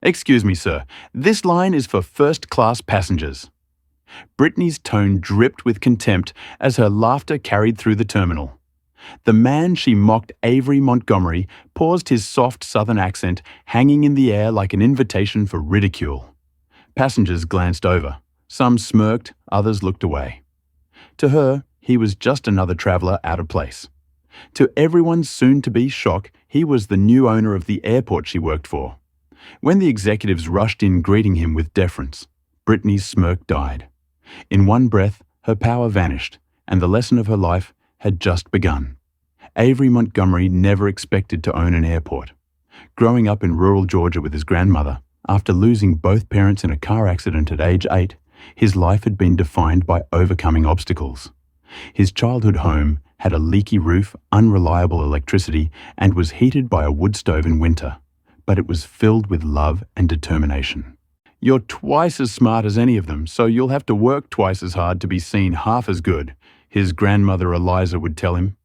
"Excuse me, sir. This line is for first-class passengers." Brittany's tone dripped with contempt as her laughter carried through the terminal. The man she mocked, Avery Montgomery, paused, his soft southern accent hanging in the air like an invitation for ridicule. Passengers glanced over. Some smirked, others looked away. To her, he was just another traveller out of place. To everyone's soon-to-be shock, he was the new owner of the airport she worked for. When the executives rushed in greeting him with deference, Brittany's smirk died. In one breath, her power vanished, and the lesson of her life had just begun. Avery Montgomery never expected to own an airport. Growing up in rural Georgia with his grandmother, after losing both parents in a car accident at age 8, his life had been defined by overcoming obstacles. His childhood home had a leaky roof, unreliable electricity, and was heated by a wood stove in winter, but it was filled with love and determination. "You're twice as smart as any of them, so you'll have to work twice as hard to be seen half as good," his grandmother Eliza would tell him.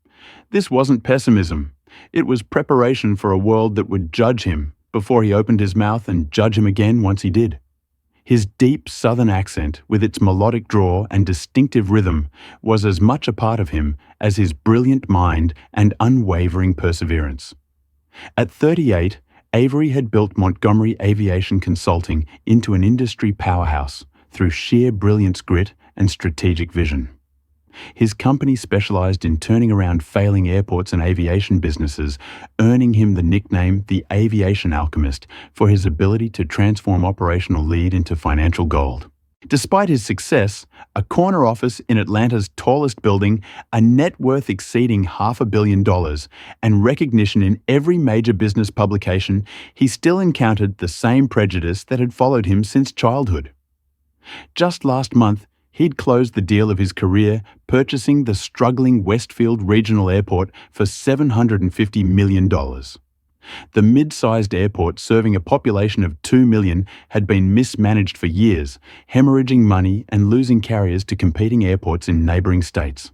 This wasn't pessimism. It was preparation for a world that would judge him before he opened his mouth and judge him again once he did. His deep southern accent, with its melodic drawl and distinctive rhythm, was as much a part of him as his brilliant mind and unwavering perseverance. At 38, Avery had built Montgomery Aviation Consulting into an industry powerhouse through sheer brilliance, grit, and strategic vision. His company specialized in turning around failing airports and aviation businesses, earning him the nickname the Aviation Alchemist for his ability to transform operational lead into financial gold. Despite his success, a corner office in Atlanta's tallest building, a net worth exceeding $500 million, and recognition in every major business publication, he still encountered the same prejudice that had followed him since childhood. Just last month, he'd closed the deal of his career, purchasing the struggling Westfield Regional Airport for $750 million. The mid-sized airport, serving a population of 2 million, had been mismanaged for years, hemorrhaging money and losing carriers to competing airports in neighbouring states.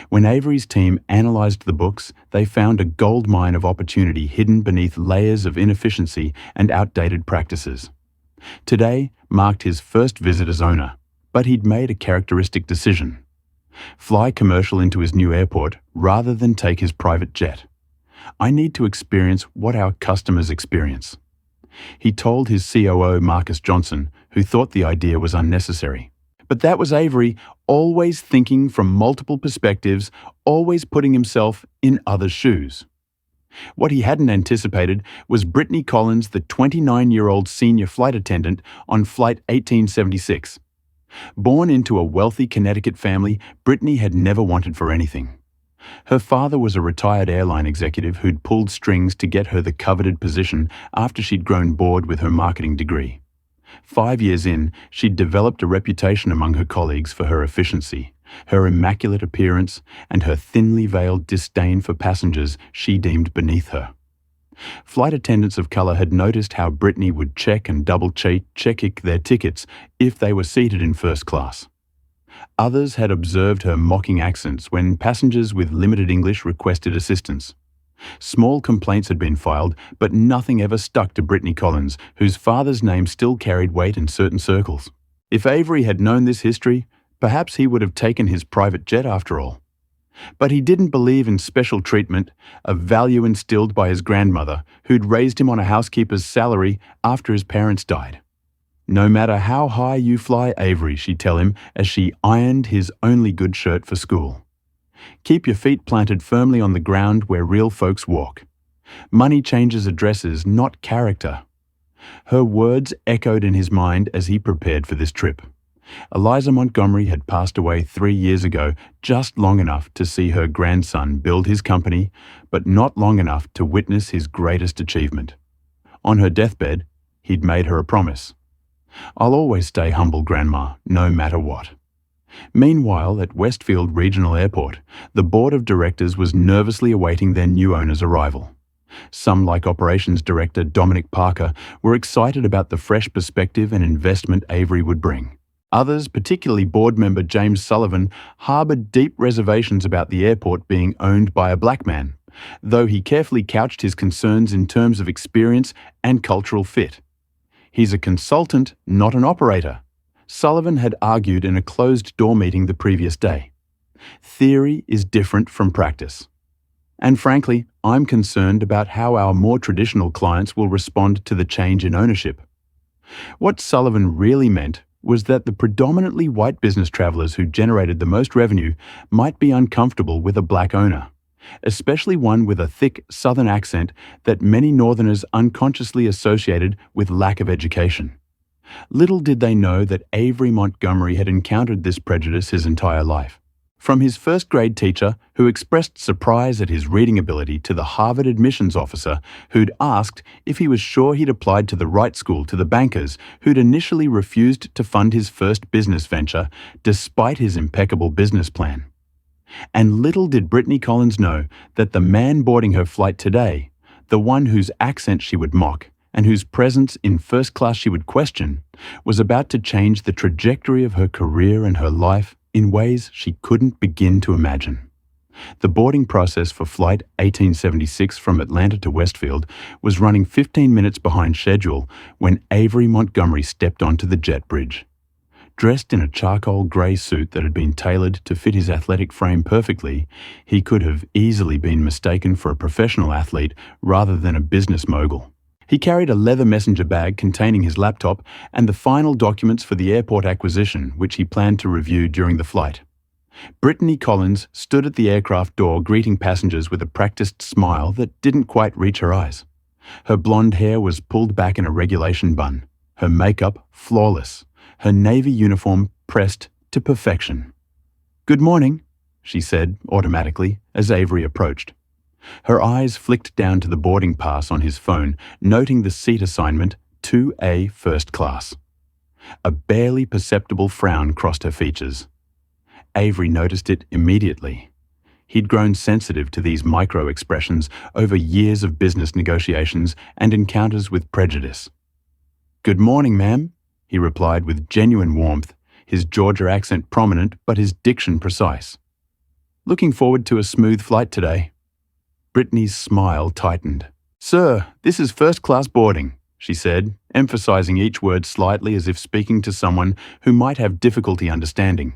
When Avery's team analysed the books, they found a gold mine of opportunity hidden beneath layers of inefficiency and outdated practices. Today marked his first visit as owner, but he'd made a characteristic decision: fly commercial into his new airport rather than take his private jet. "I need to experience what our customers experience," he told his COO Marcus Johnson, who thought the idea was unnecessary. But that was Avery, always thinking from multiple perspectives, always putting himself in others' shoes. What he hadn't anticipated was Brittany Collins, the 29-year-old senior flight attendant on Flight 1876. Born into a wealthy Connecticut family, Brittany had never wanted for anything. Her father was a retired airline executive who'd pulled strings to get her the coveted position after she'd grown bored with her marketing degree. 5 years in, she'd developed a reputation among her colleagues for her efficiency, her immaculate appearance, and her thinly veiled disdain for passengers she deemed beneath her. Flight attendants of colour had noticed how Brittany would check and double-check their tickets if they were seated in first class. Others had observed her mocking accents when passengers with limited English requested assistance. Small complaints had been filed, but nothing ever stuck to Brittany Collins, whose father's name still carried weight in certain circles. If Avery had known this history, perhaps he would have taken his private jet after all. But he didn't believe in special treatment, a value instilled by his grandmother, who'd raised him on a housekeeper's salary after his parents died. "No matter how high you fly, Avery," she'd tell him as she ironed his only good shirt for school. "Keep your feet planted firmly on the ground where real folks walk. Money changes addresses, not character." Her words echoed in his mind as he prepared for this trip. Eliza Montgomery had passed away 3 years ago, just long enough to see her grandson build his company, but not long enough to witness his greatest achievement. On her deathbed, he'd made her a promise: "I'll always stay humble, Grandma, no matter what." Meanwhile, at Westfield Regional Airport, the board of directors was nervously awaiting their new owner's arrival. Some, like Operations Director Dominic Parker, were excited about the fresh perspective and investment Avery would bring. Others, particularly board member James Sullivan, harboured deep reservations about the airport being owned by a black man, though he carefully couched his concerns in terms of experience and cultural fit. He's a consultant, not an operator, Sullivan had argued in a closed-door meeting the previous day. Theory is different from practice. And frankly, I'm concerned about how our more traditional clients will respond to the change in ownership. What Sullivan really meant was that the predominantly white business travelers who generated the most revenue might be uncomfortable with a black owner, especially one with a thick Southern accent that many Northerners unconsciously associated with lack of education. Little did they know that Avery Montgomery had encountered this prejudice his entire life. From his first-grade teacher, who expressed surprise at his reading ability, to the Harvard admissions officer, who'd asked if he was sure he'd applied to the right school, to the bankers, who'd initially refused to fund his first business venture despite his impeccable business plan. And little did Brittany Collins know that the man boarding her flight today, the one whose accent she would mock and whose presence in first class she would question, was about to change the trajectory of her career and her life in ways she couldn't begin to imagine. The boarding process for Flight 1876 from Atlanta to Westfield was running 15 minutes behind schedule when Avery Montgomery stepped onto the jet bridge. Dressed in a charcoal grey suit that had been tailored to fit his athletic frame perfectly, he could have easily been mistaken for a professional athlete rather than a business mogul. He carried a leather messenger bag containing his laptop and the final documents for the airport acquisition, which he planned to review during the flight. Brittany Collins stood at the aircraft door greeting passengers with a practiced smile that didn't quite reach her eyes. Her blonde hair was pulled back in a regulation bun, her makeup flawless, her navy uniform pressed to perfection. "Good morning," she said automatically as Avery approached. Her eyes flicked down to the boarding pass on his phone, noting the seat assignment 2A First Class. A barely perceptible frown crossed her features. Avery noticed it immediately. He'd grown sensitive to these micro-expressions over years of business negotiations and encounters with prejudice. "Good morning, ma'am," he replied with genuine warmth, his Georgia accent prominent but his diction precise. "Looking forward to a smooth flight today." Brittany's smile tightened. "Sir, this is first-class boarding," she said, emphasizing each word slightly as if speaking to someone who might have difficulty understanding.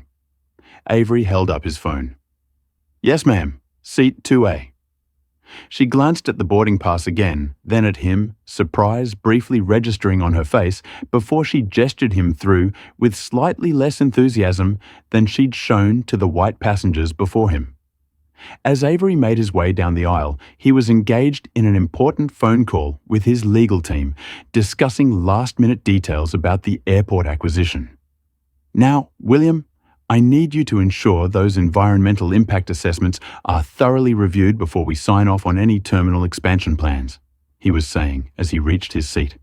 Avery held up his phone. "Yes, ma'am. Seat 2A." She glanced at the boarding pass again, then at him, surprise briefly registering on her face before she gestured him through with slightly less enthusiasm than she'd shown to the white passengers before him. As Avery made his way down the aisle, he was engaged in an important phone call with his legal team, discussing last-minute details about the airport acquisition. "Now, William, I need you to ensure those environmental impact assessments are thoroughly reviewed before we sign off on any terminal expansion plans," he was saying as he reached his seat.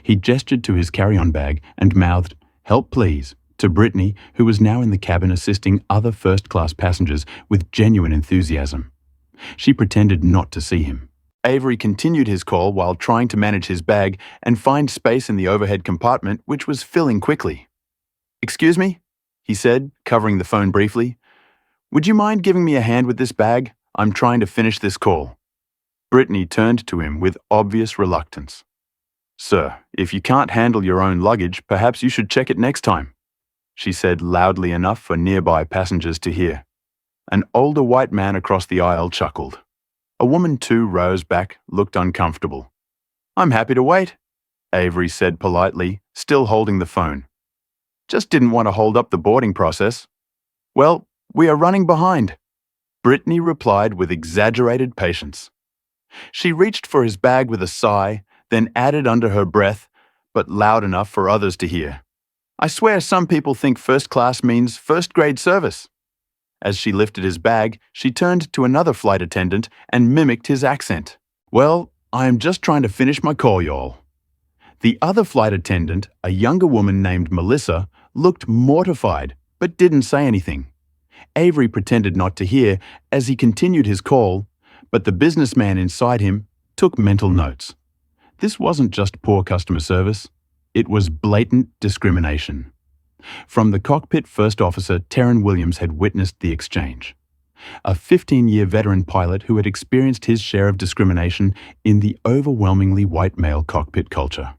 He gestured to his carry-on bag and mouthed, "Help, please," to Brittany, who was now in the cabin assisting other first-class passengers with genuine enthusiasm. She pretended not to see him. Avery continued his call while trying to manage his bag and find space in the overhead compartment, which was filling quickly. "Excuse me?" he said, covering the phone briefly. "Would you mind giving me a hand with this bag? I'm trying to finish this call." Brittany turned to him with obvious reluctance. "Sir, if you can't handle your own luggage, perhaps you should check it next time," she said loudly enough for nearby passengers to hear. An older white man across the aisle chuckled. A woman 2 rows back looked uncomfortable. "I'm happy to wait," Avery said politely, still holding the phone. "Just didn't want to hold up the boarding process." "Well, we are running behind," Brittany replied with exaggerated patience. She reached for his bag with a sigh, then added under her breath, but loud enough for others to hear, "I swear some people think first class means first-grade service." As she lifted his bag, she turned to another flight attendant and mimicked his accent. "Well, I am just trying to finish my call, y'all." The other flight attendant, a younger woman named Melissa, looked mortified but didn't say anything. Avery pretended not to hear as he continued his call, but the businessman inside him took mental notes. This wasn't just poor customer service. It was blatant discrimination. From the cockpit first officer, Terran Williams had witnessed the exchange. A 15-year veteran pilot who had experienced his share of discrimination in the overwhelmingly white male cockpit culture.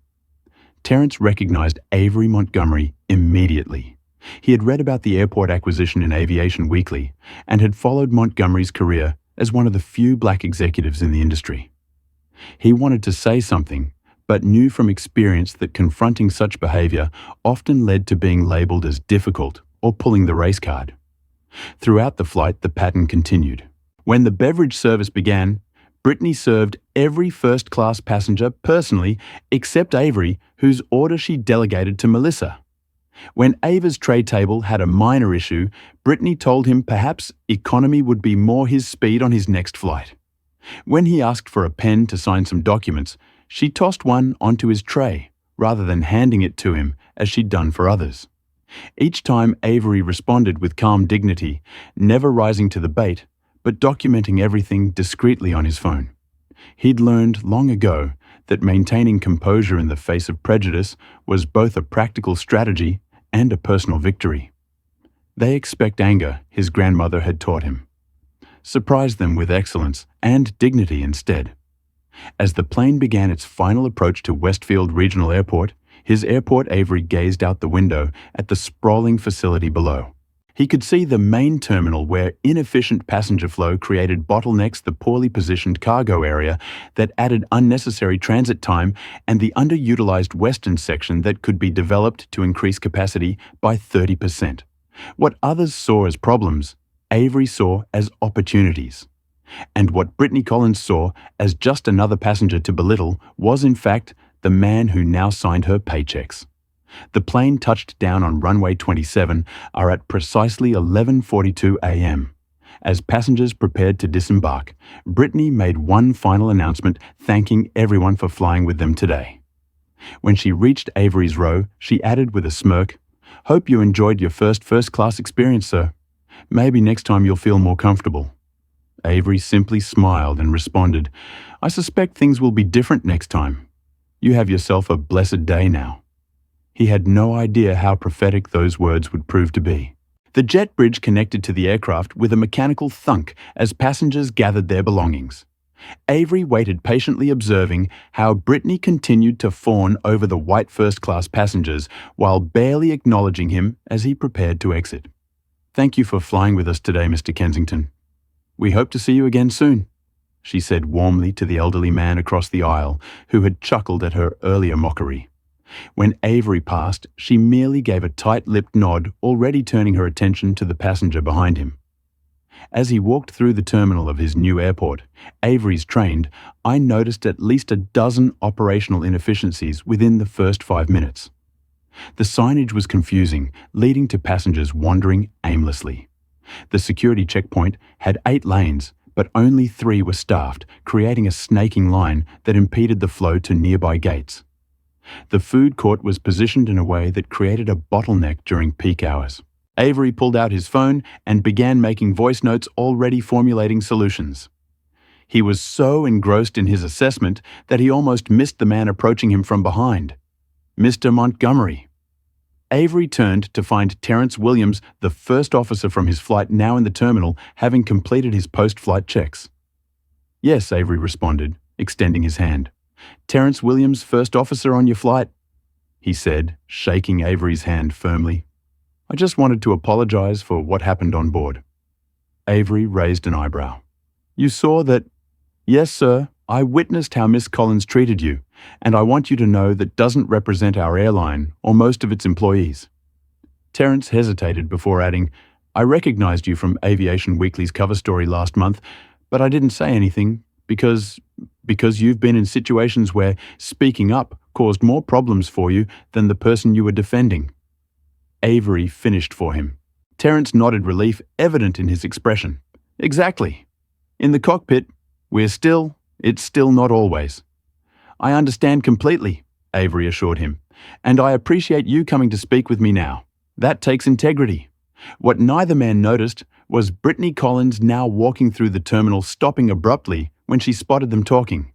Terence recognized Avery Montgomery immediately. He had read about the airport acquisition in Aviation Weekly and had followed Montgomery's career as one of the few black executives in the industry. He wanted to say something, but knew from experience that confronting such behavior often led to being labeled as difficult or pulling the race card. Throughout the flight, the pattern continued. When the beverage service began, Brittany served every first-class passenger personally except Avery, whose order she delegated to Melissa. When Ava's tray table had a minor issue, Brittany told him perhaps economy would be more his speed on his next flight. When he asked for a pen to sign some documents, she tossed one onto his tray, rather than handing it to him as she'd done for others. Each time Avery responded with calm dignity, never rising to the bait, but documenting everything discreetly on his phone. He'd learned long ago that maintaining composure in the face of prejudice was both a practical strategy and a personal victory. They expect anger, his grandmother had taught him. Surprise them with excellence and dignity instead. As the plane began its final approach to Westfield Regional Airport, his airport Avery gazed out the window at the sprawling facility below. He could see the main terminal where inefficient passenger flow created bottlenecks, the poorly positioned cargo area that added unnecessary transit time, and the underutilized western section that could be developed to increase capacity by 30%. What others saw as problems, Avery saw as opportunities. And what Brittany Collins saw as just another passenger to belittle was, in fact, the man who now signed her paychecks. The plane touched down on runway 27 at precisely 11:42 a.m. As passengers prepared to disembark, Brittany made one final announcement thanking everyone for flying with them today. When she reached Avery's row, she added with a smirk, "Hope you enjoyed your first-class experience, sir. Maybe next time you'll feel more comfortable." Avery simply smiled and responded, "I suspect things will be different next time. You have yourself a blessed day now." He had no idea how prophetic those words would prove to be. The jet bridge connected to the aircraft with a mechanical thunk as passengers gathered their belongings. Avery waited patiently, observing how Brittany continued to fawn over the white first-class passengers while barely acknowledging him as he prepared to exit. "Thank you for flying with us today, Mr. Kensington. We hope to see you again soon," she said warmly to the elderly man across the aisle who had chuckled at her earlier mockery. When Avery passed, she merely gave a tight-lipped nod, already turning her attention to the passenger behind him. As he walked through the terminal of his new airport, Avery's trained, I noticed at least a dozen operational inefficiencies within the first 5 minutes. The signage was confusing, leading to passengers wandering aimlessly. The security checkpoint had 8 lanes, but only 3 were staffed, creating a snaking line that impeded the flow to nearby gates. The food court was positioned in a way that created a bottleneck during peak hours. Avery pulled out his phone and began making voice notes, already formulating solutions. He was so engrossed in his assessment that he almost missed the man approaching him from behind. Mr. Montgomery. Avery turned to find Terence Williams, the first officer from his flight, now in the terminal, having completed his post-flight checks. "Yes," Avery responded, extending his hand. "Terence Williams, first officer on your flight," he said, shaking Avery's hand firmly. "I just wanted to apologize for what happened on board." Avery raised an eyebrow. "You saw that?" "Yes, sir. I witnessed how Miss Collins treated you, and I want you to know that doesn't represent our airline or most of its employees." Terence hesitated before adding, "I recognized you from Aviation Weekly's cover story last month, but I didn't say anything because you've been in situations where speaking up caused more problems for you than the person you were defending." Avery finished for him. Terence nodded relief, evident in his expression. "Exactly. In the cockpit, it's still not always." "I understand completely," Avery assured him, "and I appreciate you coming to speak with me now. That takes integrity." What neither man noticed was Brittany Collins now walking through the terminal, stopping abruptly when she spotted them talking.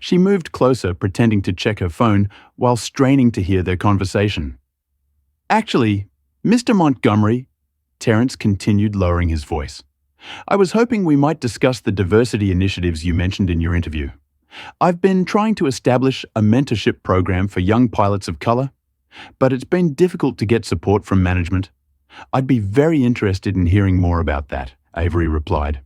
She moved closer, pretending to check her phone while straining to hear their conversation. "Actually, Mr. Montgomery," Terence continued, lowering his voice, "I was hoping we might discuss the diversity initiatives you mentioned in your interview. I've been trying to establish a mentorship program for young pilots of color, but it's been difficult to get support from management. I'd be very interested in hearing more about that, Avery replied.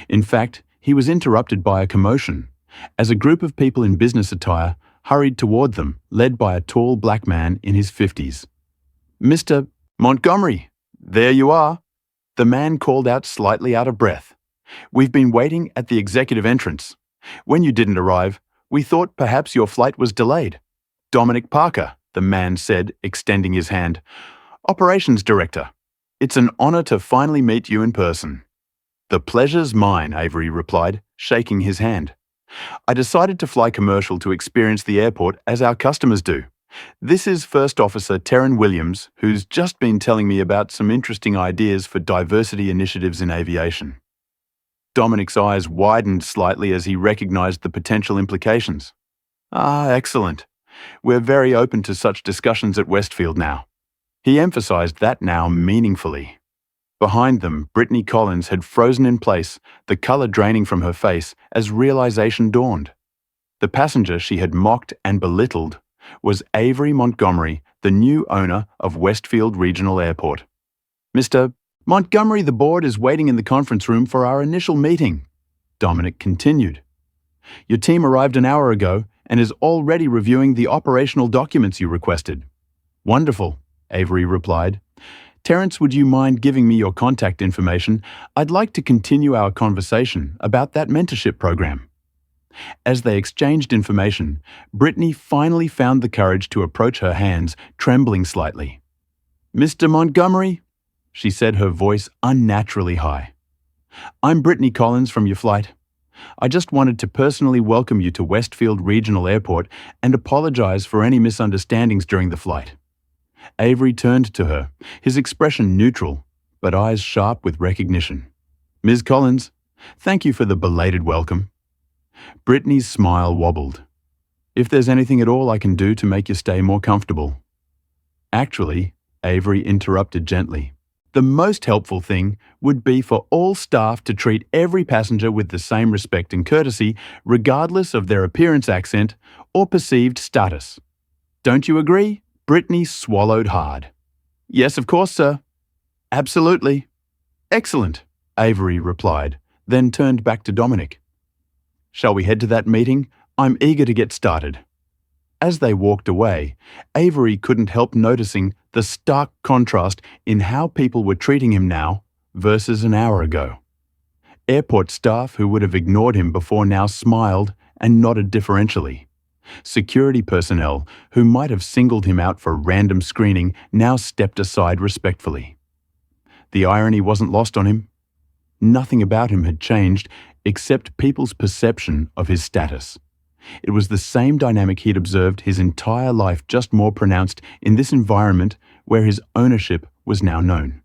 In fact, he was interrupted by a commotion, as a group of people in business attire hurried toward them, led by a tall black man in his 50s. "Mr. Montgomery, there you are," the man called out, slightly out of breath. "We've been waiting at the executive entrance. When you didn't arrive, we thought perhaps your flight was delayed." "Dominic Parker," the man said, extending his hand. "Operations Director. It's an honor to finally meet you in person." "The pleasure's mine," Avery replied, shaking his hand. "I decided to fly commercial to experience the airport as our customers do. This is First Officer Terran Williams, who's just been telling me about some interesting ideas for diversity initiatives in aviation." Dominic's eyes widened slightly as he recognized the potential implications. "Ah, excellent. We're very open to such discussions at Westfield now." He emphasized that now meaningfully. Behind them, Brittany Collins had frozen in place, the color draining from her face as realization dawned. The passenger she had mocked and belittled was Avery Montgomery, the new owner of Westfield Regional Airport. "Mr. Montgomery, the board is waiting in the conference room for our initial meeting," Dominic continued. "Your team arrived an hour ago and is already reviewing the operational documents you requested." "Wonderful," Avery replied. "Terrence, would you mind giving me your contact information? I'd like to continue our conversation about that mentorship program." As they exchanged information, Brittany finally found the courage to approach her hands, trembling slightly. "Mr. Montgomery," she said, her voice unnaturally high. "I'm Brittany Collins from your flight. I just wanted to personally welcome you to Westfield Regional Airport and apologize for any misunderstandings during the flight." Avery turned to her, his expression neutral, but eyes sharp with recognition. "Ms. Collins, thank you for the belated welcome." Brittany's smile wobbled. "If there's anything at all I can do to make your stay more comfortable." "Actually," Avery interrupted gently, "the most helpful thing would be for all staff to treat every passenger with the same respect and courtesy, regardless of their appearance, accent, or perceived status. Don't you agree?" Brittany swallowed hard. "Yes, of course, sir." "Absolutely." "Excellent," Avery replied, then turned back to Dominic. "Shall we head to that meeting? I'm eager to get started." As they walked away, Avery couldn't help noticing the stark contrast in how people were treating him now versus an hour ago. Airport staff who would have ignored him before now smiled and nodded deferentially. Security personnel who might have singled him out for random screening now stepped aside respectfully. The irony wasn't lost on him. Nothing about him had changed except people's perception of his status. It was the same dynamic he'd observed his entire life, just more pronounced in this environment where his ownership was now known.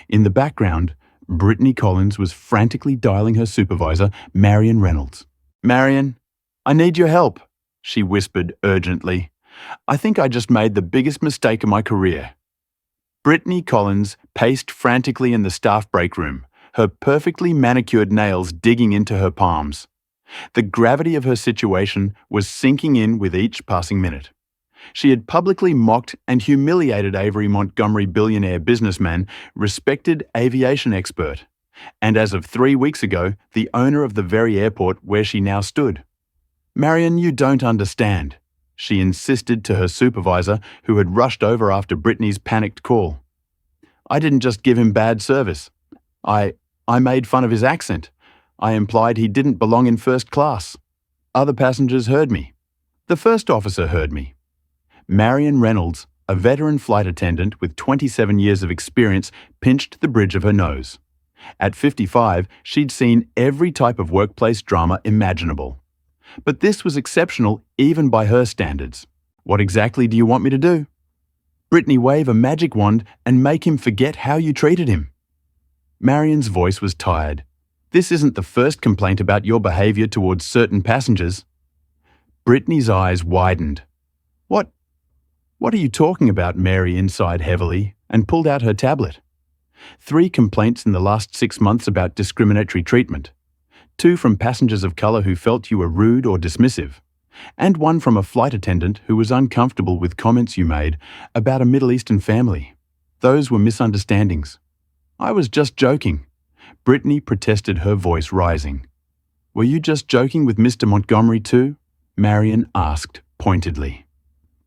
In the background, Brittany Collins was frantically dialing her supervisor, Marion Reynolds. "Marion, I need your help," she whispered urgently. "I think I just made the biggest mistake of my career." Brittany Collins paced frantically in the staff break room, her perfectly manicured nails digging into her palms. The gravity of her situation was sinking in with each passing minute. She had publicly mocked and humiliated Avery Montgomery, billionaire businessman, respected aviation expert, and as of 3 weeks ago, the owner of the very airport where she now stood. "Marion, you don't understand," she insisted to her supervisor, who had rushed over after Brittany's panicked call. "I didn't just give him bad service. I made fun of his accent. I implied he didn't belong in first class. Other passengers heard me. The first officer heard me." Marion Reynolds, a veteran flight attendant with 27 years of experience, pinched the bridge of her nose. At 55, she'd seen every type of workplace drama imaginable. But this was exceptional even by her standards. "What exactly do you want me to do?" "Brittany, wave a magic wand and make him forget how you treated him." Marion's voice was tired. "This isn't the first complaint about your behavior towards certain passengers." Brittany's eyes widened. What are you talking about?" Mary sighed heavily and pulled out her tablet. 3 complaints in the last 6 months about discriminatory treatment. 2 from passengers of color who felt you were rude or dismissive, and 1 from a flight attendant who was uncomfortable with comments you made about a Middle Eastern family. Those were misunderstandings. I was just joking. Brittany protested, her voice rising. Were you just joking with Mr. Montgomery too? Marion asked pointedly.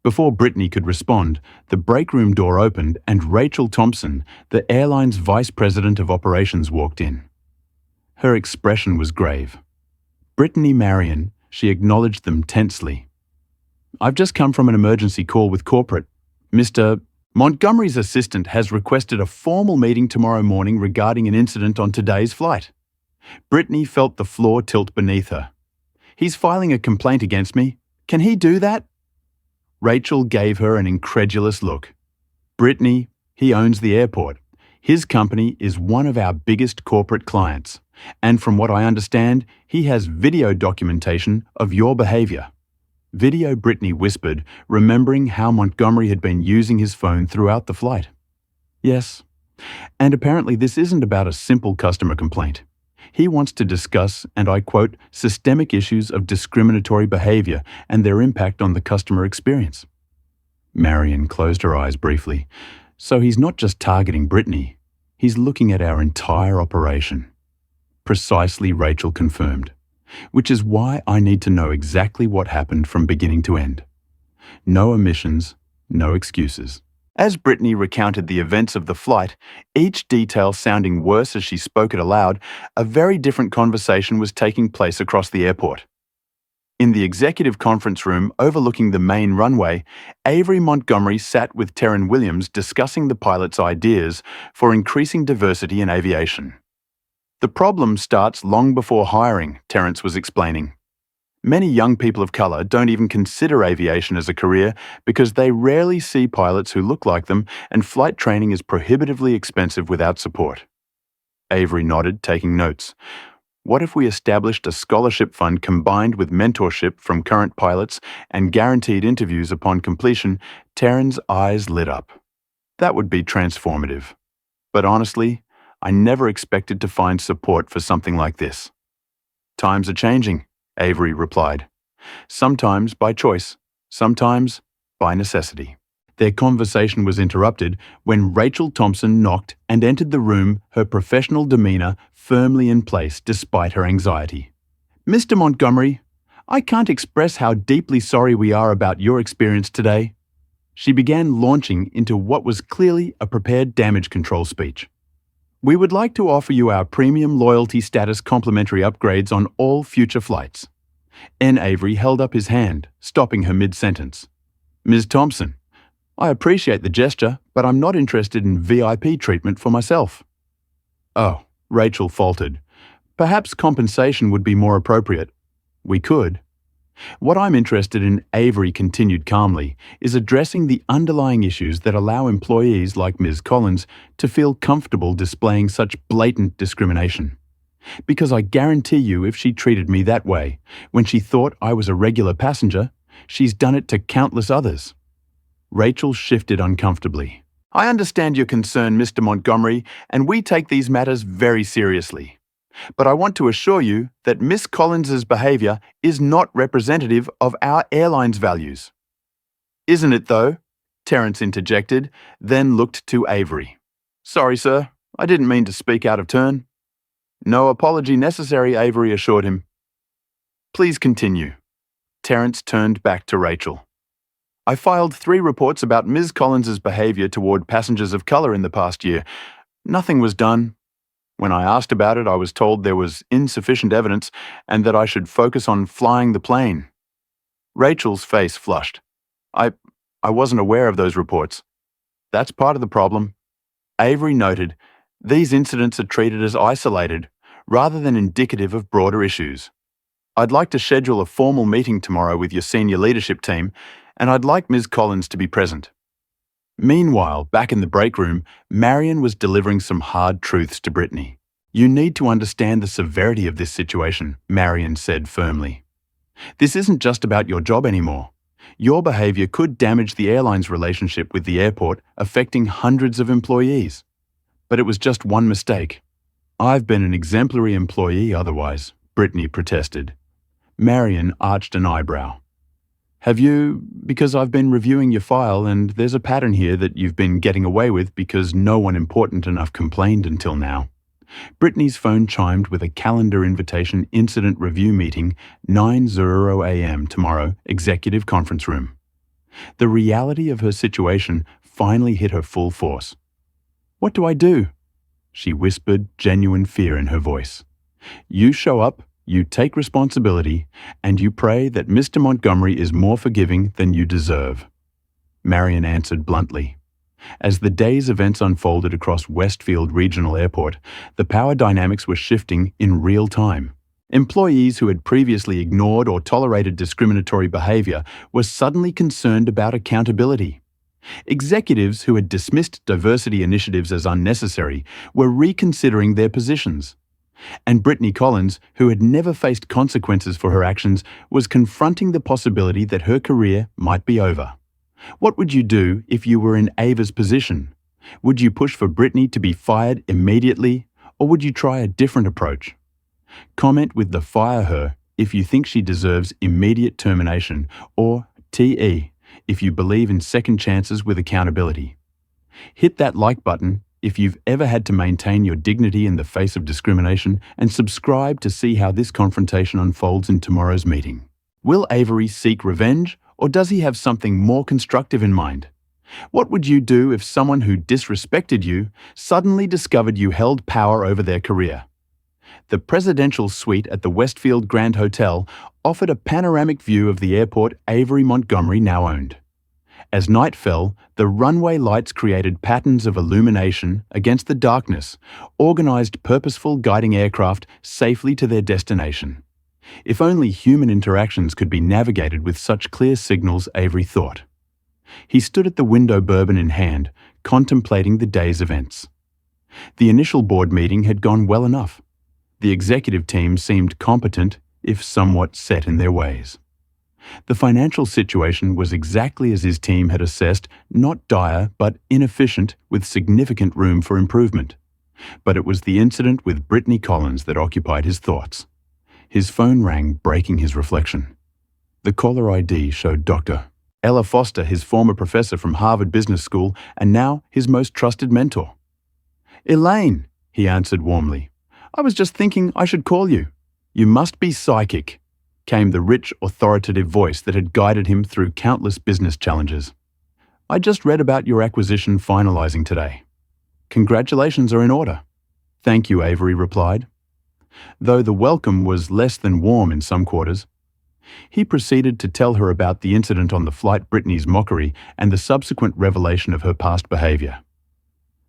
Before Brittany could respond, the break room door opened and Rachel Thompson, the airline's vice president of operations, walked in. Her expression was grave. Brittany, Marion, she acknowledged them tensely. I've just come from an emergency call with corporate. Mr. Montgomery's assistant has requested a formal meeting tomorrow morning regarding an incident on today's flight. Brittany felt the floor tilt beneath her. He's filing a complaint against me. Can he do that? Rachel gave her an incredulous look. Brittany, he owns the airport. His company is one of our biggest corporate clients. And from what I understand, he has video documentation of your behavior. Video, Brittany whispered, remembering how Montgomery had been using his phone throughout the flight. Yes. And apparently this isn't about a simple customer complaint. He wants to discuss, and I quote, systemic issues of discriminatory behavior and their impact on the customer experience. Marion closed her eyes briefly. So he's not just targeting Brittany. He's looking at our entire operation. Precisely, Rachel confirmed. Which is why I need to know exactly what happened from beginning to end. No omissions, no excuses. As Brittany recounted the events of the flight, each detail sounding worse as she spoke it aloud, a very different conversation was taking place across the airport. In the executive conference room overlooking the main runway, Avery Montgomery sat with Terran Williams discussing the pilot's ideas for increasing diversity in aviation. The problem starts long before hiring, Terrence was explaining. Many young people of color don't even consider aviation as a career because they rarely see pilots who look like them, and flight training is prohibitively expensive without support. Avery nodded, taking notes. What if we established a scholarship fund combined with mentorship from current pilots and guaranteed interviews upon completion? Terran's eyes lit up. That would be transformative. But honestly, I never expected to find support for something like this. Times are changing, Avery replied. Sometimes by choice, sometimes by necessity. Their conversation was interrupted when Rachel Thompson knocked and entered the room, her professional demeanor firmly in place despite her anxiety. Mr. Montgomery, I can't express how deeply sorry we are about your experience today. She began launching into what was clearly a prepared damage control speech. We would like to offer you our premium loyalty status complimentary upgrades on all future flights. N. Avery held up his hand, stopping her mid-sentence. Ms. Thompson, I appreciate the gesture, but I'm not interested in VIP treatment for myself. Oh, Rachel faltered. Perhaps compensation would be more appropriate. We could. What I'm interested in, Avery continued calmly, is addressing the underlying issues that allow employees like Ms. Collins to feel comfortable displaying such blatant discrimination. Because I guarantee you if she treated me that way, when she thought I was a regular passenger, she's done it to countless others. Rachel shifted uncomfortably. I understand your concern, Mr. Montgomery, and we take these matters very seriously. But I want to assure you that Miss Collins's behavior is not representative of our airline's values. Isn't it, though? Terrence interjected, then looked to Avery. Sorry, sir. I didn't mean to speak out of turn. No apology necessary, Avery assured him. Please continue. Terrence turned back to Rachel. I filed 3 reports about Ms. Collins's behavior toward passengers of color in the past year. Nothing was done. When I asked about it, I was told there was insufficient evidence and that I should focus on flying the plane. Rachel's face flushed. I wasn't aware of those reports. That's part of the problem. Avery noted, these incidents are treated as isolated, rather than indicative of broader issues. I'd like to schedule a formal meeting tomorrow with your senior leadership team, and I'd like Ms. Collins to be present. Meanwhile, back in the break room, Marion was delivering some hard truths to Brittany. You need to understand the severity of this situation, Marion said firmly. This isn't just about your job anymore. Your behavior could damage the airline's relationship with the airport, affecting hundreds of employees. But it was just one mistake. I've been an exemplary employee otherwise, Brittany protested. Marion arched an eyebrow. Have you? Because I've been reviewing your file and there's a pattern here that you've been getting away with because no one important enough complained until now. Brittany's phone chimed with a calendar invitation incident review meeting, 9:00 a.m. tomorrow, executive conference room. The reality of her situation finally hit her full force. What do I do? She whispered, genuine fear in her voice. You show up, you take responsibility, and you pray that Mr. Montgomery is more forgiving than you deserve. Marion answered bluntly. As the day's events unfolded across Westfield Regional Airport, the power dynamics were shifting in real time. Employees who had previously ignored or tolerated discriminatory behavior were suddenly concerned about accountability. Executives who had dismissed diversity initiatives as unnecessary were reconsidering their positions. And Brittany Collins, who had never faced consequences for her actions, was confronting the possibility that her career might be over. What would you do if you were in Ava's position? Would you push for Brittany to be fired immediately, or would you try a different approach? Comment with the fire her if you think she deserves immediate termination, or TE if you believe in second chances with accountability. Hit that like button if you've ever had to maintain your dignity in the face of discrimination, and subscribe to see how this confrontation unfolds in tomorrow's meeting. Will Avery seek revenge, or does he have something more constructive in mind? What would you do if someone who disrespected you suddenly discovered you held power over their career? The presidential suite at the Westfield Grand Hotel offered a panoramic view of the airport Avery Montgomery now owned. As night fell, the runway lights created patterns of illumination against the darkness, organized purposeful guiding aircraft safely to their destination. If only human interactions could be navigated with such clear signals, Avery thought. He stood at the window, bourbon in hand, contemplating the day's events. The initial board meeting had gone well enough. The executive team seemed competent, if somewhat set in their ways. The financial situation was exactly as his team had assessed, not dire but inefficient, with significant room for improvement. But it was the incident with Brittany Collins that occupied his thoughts. His phone rang, breaking his reflection. The caller ID showed Dr. Ella Foster, his former professor from Harvard Business School and now his most trusted mentor. "Elaine," he answered warmly. "I was just thinking I should call you. You must be psychic," came the rich, authoritative voice that had guided him through countless business challenges. "I just read about your acquisition finalizing today. Congratulations are in order." "Thank you," Avery replied, though the welcome was less than warm in some quarters. He proceeded to tell her about the incident on the flight, Brittany's mockery, and the subsequent revelation of her past behavior.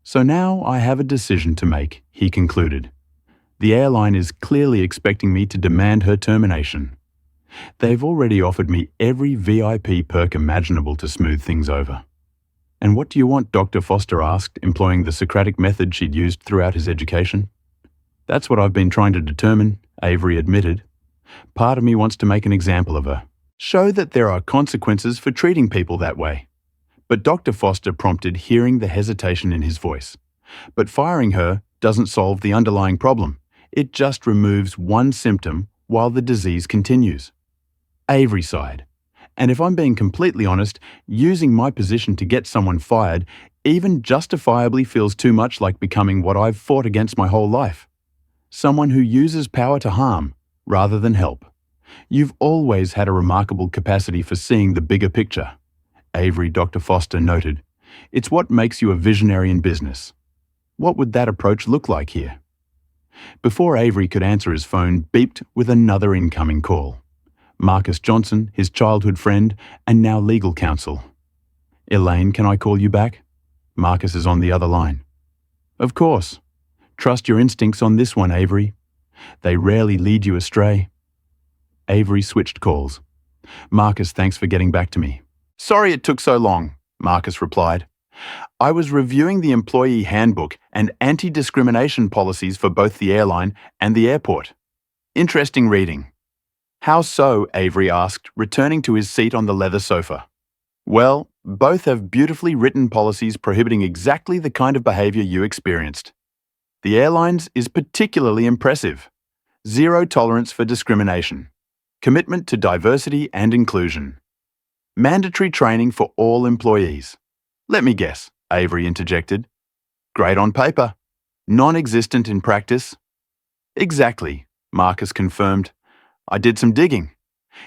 "So now I have a decision to make," he concluded. "The airline is clearly expecting me to demand her termination. They've already offered me every VIP perk imaginable to smooth things over." "And what do you want?" Dr. Foster asked, employing the Socratic method she'd used throughout his education. "That's what I've been trying to determine," Avery admitted. "Part of me wants to make an example of her. Show that there are consequences for treating people that way." But Dr. Foster prompted, hearing the hesitation in his voice. "But firing her doesn't solve the underlying problem. It just removes one symptom while the disease continues." Avery sighed. "And if I'm being completely honest, using my position to get someone fired even justifiably feels too much like becoming what I've fought against my whole life. Someone who uses power to harm rather than help. You've always had a remarkable capacity for seeing the bigger picture," Avery, Dr. Foster noted. "It's what makes you a visionary in business. What would that approach look like here?" Before Avery could answer, his phone beeped with another incoming call. Marcus Johnson, his childhood friend and now legal counsel. "Elaine, can I call you back?" Marcus is on the other line. "Of course. Trust your instincts on this one, Avery. They rarely lead you astray." Avery switched calls. "Marcus, thanks for getting back to me." "Sorry it took so long," Marcus replied. "I was reviewing the employee handbook and anti-discrimination policies for both the airline and the airport. Interesting reading." "How so?" Avery asked, returning to his seat on the leather sofa. "Well, both have beautifully written policies prohibiting exactly the kind of behavior you experienced. The airline's is particularly impressive. Zero tolerance for discrimination. Commitment to diversity and inclusion. Mandatory training for all employees. Let me guess, Avery interjected. Great on paper. Non-existent in practice? Exactly, Marcus confirmed. I did some digging.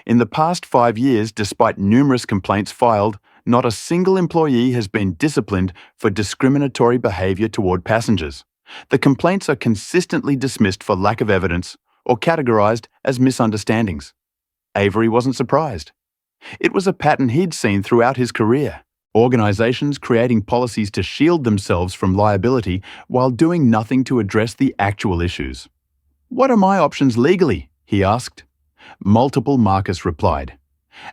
In the past 5 years, despite numerous complaints filed, not a single employee has been disciplined for discriminatory behaviour toward passengers. The complaints are consistently dismissed for lack of evidence or categorised as misunderstandings. Avery wasn't surprised. It was a pattern he'd seen throughout his career. Organisations creating policies to shield themselves from liability while doing nothing to address the actual issues. What are my options legally? He asked. Multiple, Marcus replied.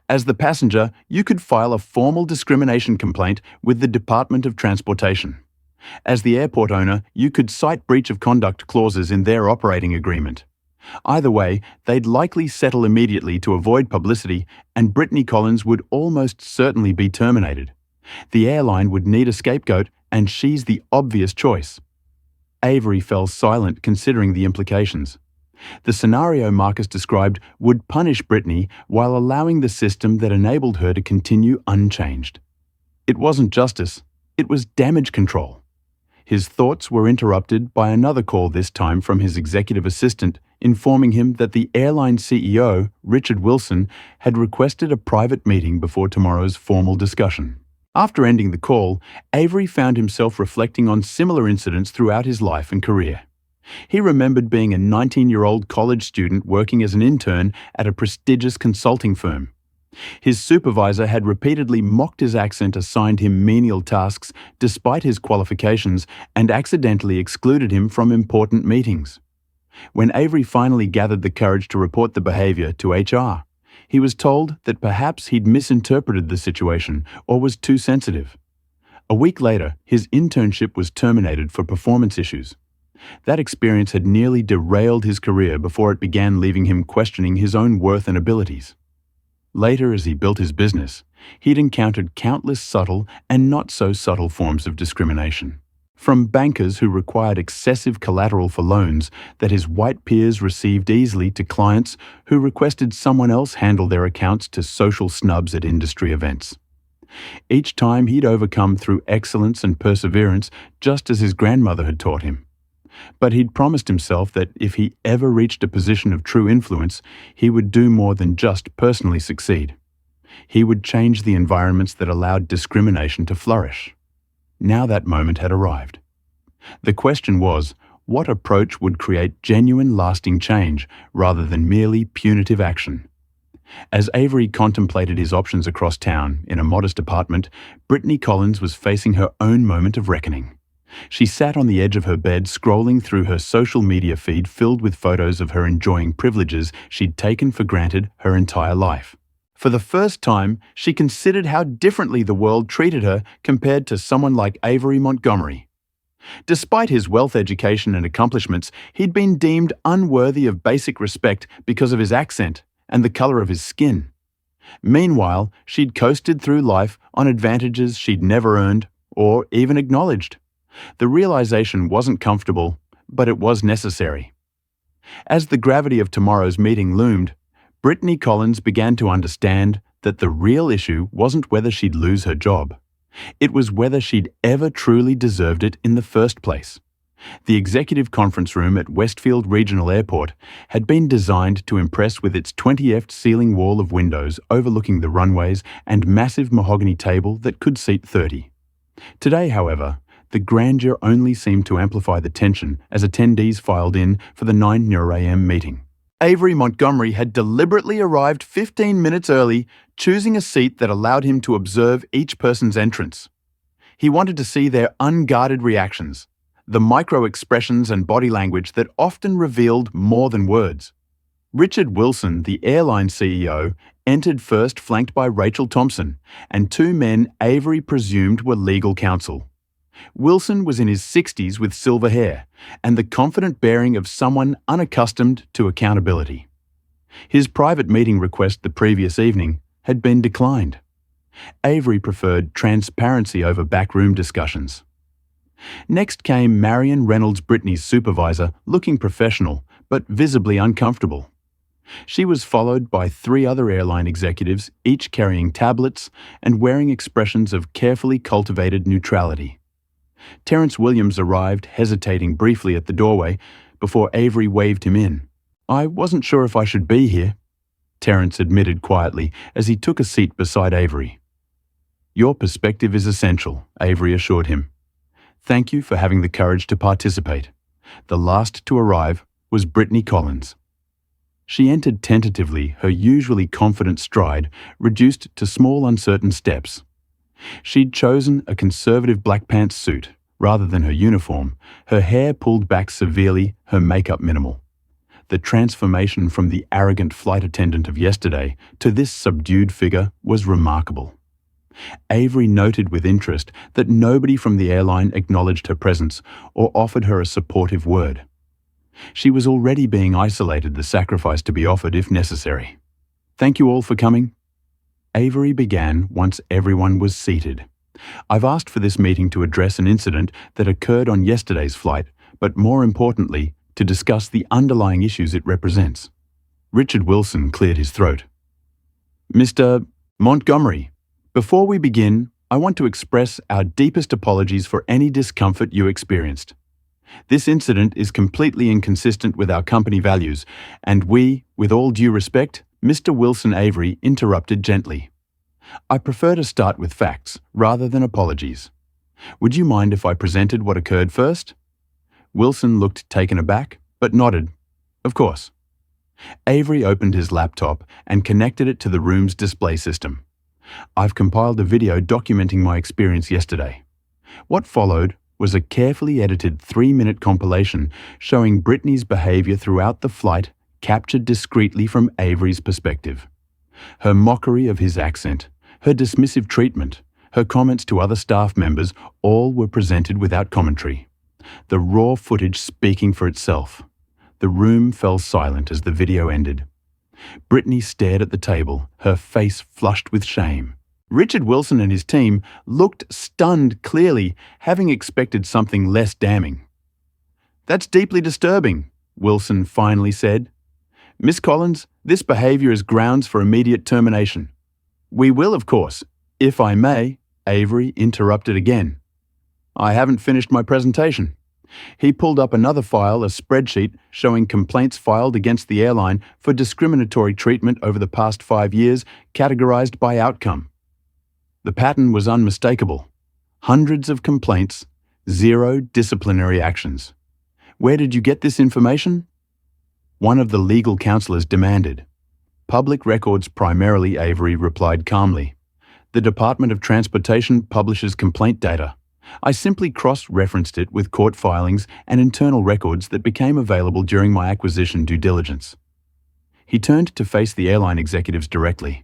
As the passenger, you could file a formal discrimination complaint with the Department of Transportation. As the airport owner, you could cite breach of conduct clauses in their operating agreement. Either way, they'd likely settle immediately to avoid publicity, and Brittany Collins would almost certainly be terminated. The airline would need a scapegoat, and she's the obvious choice. Avery fell silent, considering the implications. The scenario Marcus described would punish Brittany while allowing the system that enabled her to continue unchanged. It wasn't justice, it was damage control. His thoughts were interrupted by another call, this time from his executive assistant, informing him that the airline CEO, Richard Wilson, had requested a private meeting before tomorrow's formal discussion. After ending the call, Avery found himself reflecting on similar incidents throughout his life and career. He remembered being a 19-year-old college student working as an intern at a prestigious consulting firm. His supervisor had repeatedly mocked his accent, assigned him menial tasks despite his qualifications, and accidentally excluded him from important meetings. When Avery finally gathered the courage to report the behavior to HR, he was told that perhaps he'd misinterpreted the situation or was too sensitive. A week later, his internship was terminated for performance issues. That experience had nearly derailed his career before it began leaving him questioning his own worth and abilities. Later, as he built his business, he'd encountered countless subtle and not so subtle forms of discrimination. From bankers who required excessive collateral for loans that his white peers received easily, to clients who requested someone else handle their accounts, to social snubs at industry events. Each time he'd overcome through excellence and perseverance, just as his grandmother had taught him. But he'd promised himself that if he ever reached a position of true influence, he would do more than just personally succeed. He would change the environments that allowed discrimination to flourish. Now that moment had arrived. The question was, what approach would create genuine, lasting change rather than merely punitive action? As Avery contemplated his options across town in a modest apartment, Brittany Collins was facing her own moment of reckoning. She sat on the edge of her bed, scrolling through her social media feed filled with photos of her enjoying privileges she'd taken for granted her entire life. For the first time, she considered how differently the world treated her compared to someone like Avery Montgomery. Despite his wealth, education, and accomplishments, he'd been deemed unworthy of basic respect because of his accent and the color of his skin. Meanwhile, she'd coasted through life on advantages she'd never earned or even acknowledged. The realization wasn't comfortable, but it was necessary. As the gravity of tomorrow's meeting loomed, Brittany Collins began to understand that the real issue wasn't whether she'd lose her job. It was whether she'd ever truly deserved it in the first place. The executive conference room at Westfield Regional Airport had been designed to impress with its 20-foot ceiling wall of windows overlooking the runways and massive mahogany table that could seat 30. Today, however, the grandeur only seemed to amplify the tension as attendees filed in for the 9 a.m. meeting. Avery Montgomery had deliberately arrived 15 minutes early, choosing a seat that allowed him to observe each person's entrance. He wanted to see their unguarded reactions, the micro-expressions and body language that often revealed more than words. Richard Wilson, the airline CEO, entered first, flanked by Rachel Thompson, and two men Avery presumed were legal counsel. Wilson was in his 60s with silver hair and the confident bearing of someone unaccustomed to accountability. His private meeting request the previous evening had been declined. Avery preferred transparency over backroom discussions. Next came Marion Reynolds, Brittany's supervisor, looking professional, but visibly uncomfortable. She was followed by 3 other airline executives, each carrying tablets and wearing expressions of carefully cultivated neutrality. Terrence Williams arrived, hesitating briefly at the doorway before Avery waved him in. "I wasn't sure if I should be here," Terrence admitted quietly as he took a seat beside Avery. "Your perspective is essential," Avery assured him. "Thank you for having the courage to participate." The last to arrive was Brittany Collins. She entered tentatively, her usually confident stride reduced to small uncertain steps. She'd chosen a conservative black pants suit rather than her uniform, her hair pulled back severely, her makeup minimal. The transformation from the arrogant flight attendant of yesterday to this subdued figure was remarkable. Avery noted with interest that nobody from the airline acknowledged her presence or offered her a supportive word. She was already being isolated, the sacrifice to be offered if necessary. "Thank you all for coming." Avery began once everyone was seated. "I've asked for this meeting to address an incident that occurred on yesterday's flight, but more importantly, to discuss the underlying issues it represents." Richard Wilson cleared his throat. "Mr. Montgomery, before we begin, I want to express our deepest apologies for any discomfort you experienced. This incident is completely inconsistent with our company values, and we, with all due respect," Mr. Wilson Avery interrupted gently. "I prefer to start with facts rather than apologies. Would you mind if I presented what occurred first?" Wilson looked taken aback, but nodded. "Of course." Avery opened his laptop and connected it to the room's display system. "I've compiled a video documenting my experience yesterday." What followed was a carefully edited 3-minute compilation showing Brittany's behavior throughout the flight, captured discreetly from Avery's perspective. Her mockery of his accent, her dismissive treatment, her comments to other staff members, all were presented without commentary. The raw footage speaking for itself. The room fell silent as the video ended. Brittany stared at the table, her face flushed with shame. Richard Wilson and his team looked stunned, clearly having expected something less damning. "That's deeply disturbing," Wilson finally said. "Miss Collins, this behavior is grounds for immediate termination." "We will, of course, if I may," Avery interrupted again. "I haven't finished my presentation." He pulled up another file, a spreadsheet showing complaints filed against the airline for discriminatory treatment over the past 5 years, categorized by outcome. The pattern was unmistakable. Hundreds of complaints, 0 disciplinary actions. "Where did you get this information?" One of the legal counselors demanded. "Public records primarily," Avery replied calmly. "The Department of Transportation publishes complaint data. I simply cross-referenced it with court filings and internal records that became available during my acquisition due diligence." He turned to face the airline executives directly.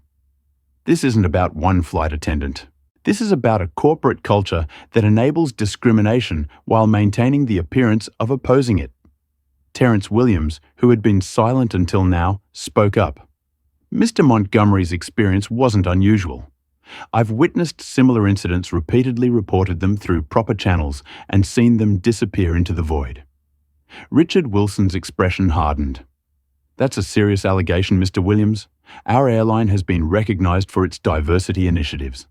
"This isn't about one flight attendant. This is about a corporate culture that enables discrimination while maintaining the appearance of opposing it." Terrence Williams, who had been silent until now, spoke up. "Mr. Montgomery's experience wasn't unusual. I've witnessed similar incidents, repeatedly reported them through proper channels, and seen them disappear into the void." Richard Wilson's expression hardened. "That's a serious allegation, Mr. Williams. Our airline has been recognized for its diversity initiatives."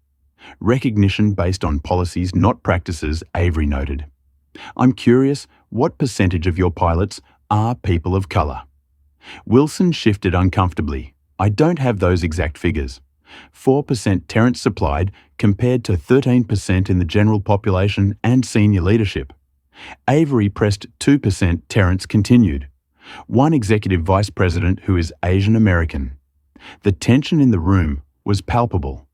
"Recognition based on policies, not practices," Avery noted. "I'm curious, what percentage of your pilots are people of color?" Wilson shifted uncomfortably. "I don't have those exact figures." 4% Terrence supplied, compared to 13% in the general population and senior leadership. Avery pressed 2%, Terrence continued. "One executive vice president who is Asian American." The tension in the room was palpable.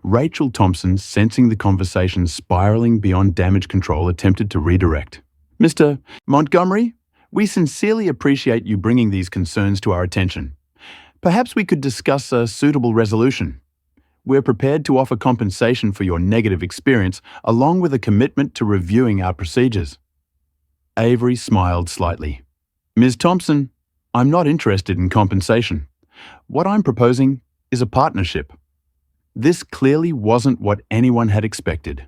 Rachel Thompson, sensing the conversation spiraling beyond damage control, attempted to redirect. "Mr. Montgomery, we sincerely appreciate you bringing these concerns to our attention. Perhaps we could discuss a suitable resolution. We're prepared to offer compensation for your negative experience, along with a commitment to reviewing our procedures." Avery smiled slightly. "Ms. Thompson, I'm not interested in compensation. What I'm proposing is a partnership." This clearly wasn't what anyone had expected.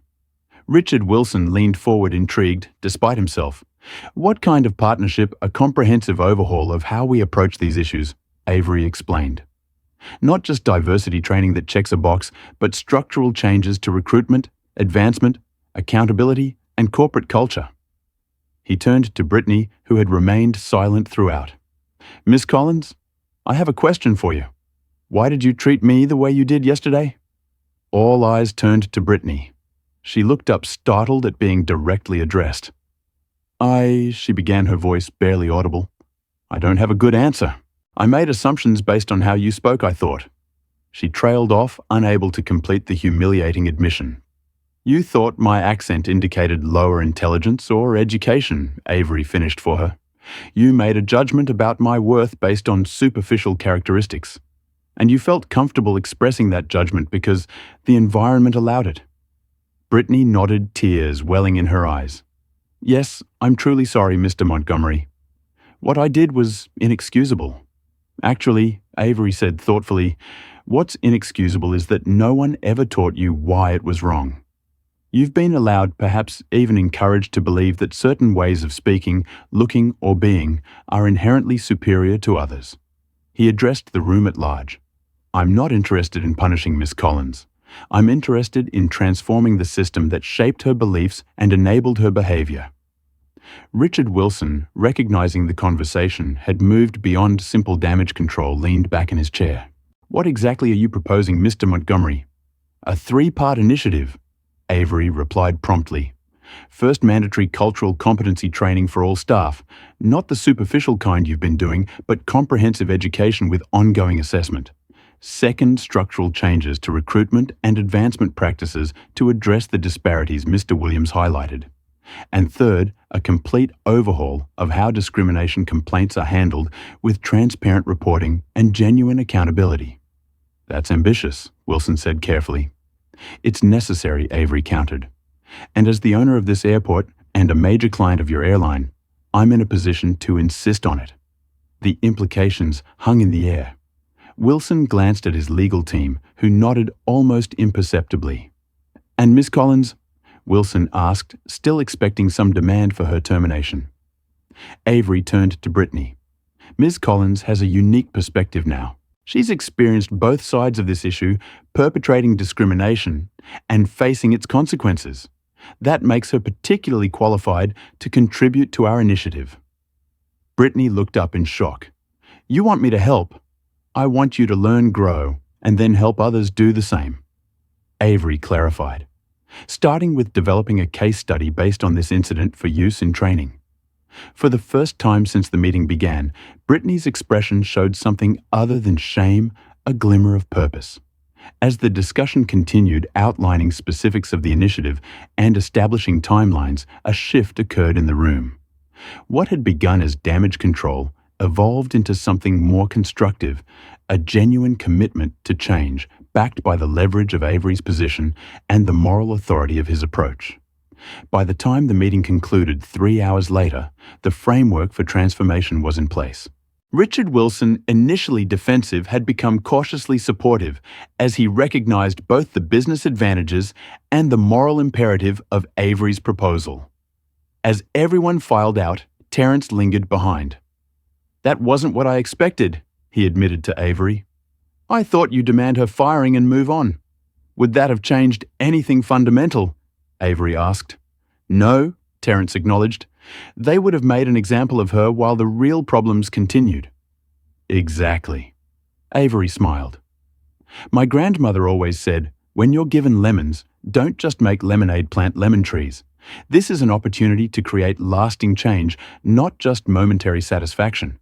Richard Wilson leaned forward, intrigued, despite himself. What kind of partnership? A comprehensive overhaul of how we approach these issues, Avery explained. Not just diversity training that checks a box, but structural changes to recruitment, advancement, accountability, and corporate culture. He turned to Brittany, who had remained silent throughout. Miss Collins, I have a question for you. Why did you treat me the way you did yesterday? All eyes turned to Brittany. She looked up startled at being directly addressed. She began, her voice barely audible. I don't have a good answer. I made assumptions based on how you spoke, I thought. She trailed off, unable to complete the humiliating admission. You thought my accent indicated lower intelligence or education, Avery finished for her. You made a judgment about my worth based on superficial characteristics. And you felt comfortable expressing that judgment because the environment allowed it. Brittany nodded, tears welling in her eyes. Yes, I'm truly sorry, Mr. Montgomery. What I did was inexcusable. Actually, Avery said thoughtfully, what's inexcusable is that no one ever taught you why it was wrong. You've been allowed, perhaps even encouraged, to believe that certain ways of speaking, looking, or being are inherently superior to others. He addressed the room at large. I'm not interested in punishing Miss Collins. I'm interested in transforming the system that shaped her beliefs and enabled her behavior. Richard Wilson, recognizing the conversation, had moved beyond simple damage control, leaned back in his chair. What exactly are you proposing, Mr. Montgomery? A 3-part initiative, Avery replied promptly. First, mandatory cultural competency training for all staff, not the superficial kind you've been doing, but comprehensive education with ongoing assessment. Second, structural changes to recruitment and advancement practices to address the disparities Mr. Williams highlighted. And third, a complete overhaul of how discrimination complaints are handled with transparent reporting and genuine accountability. That's ambitious, Wilson said carefully. It's necessary, Avery countered. And as the owner of this airport and a major client of your airline, I'm in a position to insist on it. The implications hung in the air. Wilson glanced at his legal team, who nodded almost imperceptibly. And Miss Collins? Wilson asked, still expecting some demand for her termination. Avery turned to Brittany. Ms. Collins has a unique perspective now. She's experienced both sides of this issue, perpetrating discrimination and facing its consequences. That makes her particularly qualified to contribute to our initiative. Brittany looked up in shock. You want me to help? I want you to learn, grow, and then help others do the same. Avery clarified, starting with developing a case study based on this incident for use in training. For the first time since the meeting began, Brittany's expression showed something other than shame, a glimmer of purpose. As the discussion continued, outlining specifics of the initiative and establishing timelines, a shift occurred in the room. What had begun as damage control evolved into something more constructive, a genuine commitment to change, backed by the leverage of Avery's position and the moral authority of his approach. By the time the meeting concluded 3 hours later, the framework for transformation was in place. Richard Wilson, initially defensive, had become cautiously supportive as he recognized both the business advantages and the moral imperative of Avery's proposal. As everyone filed out, Terence lingered behind. That wasn't what I expected, he admitted to Avery. I thought you'd demand her firing and move on. Would that have changed anything fundamental? Avery asked. No, Terence acknowledged. They would have made an example of her while the real problems continued. Exactly. Avery smiled. My grandmother always said, when you're given lemons, don't just make lemonade, plant lemon trees. This is an opportunity to create lasting change, not just momentary satisfaction.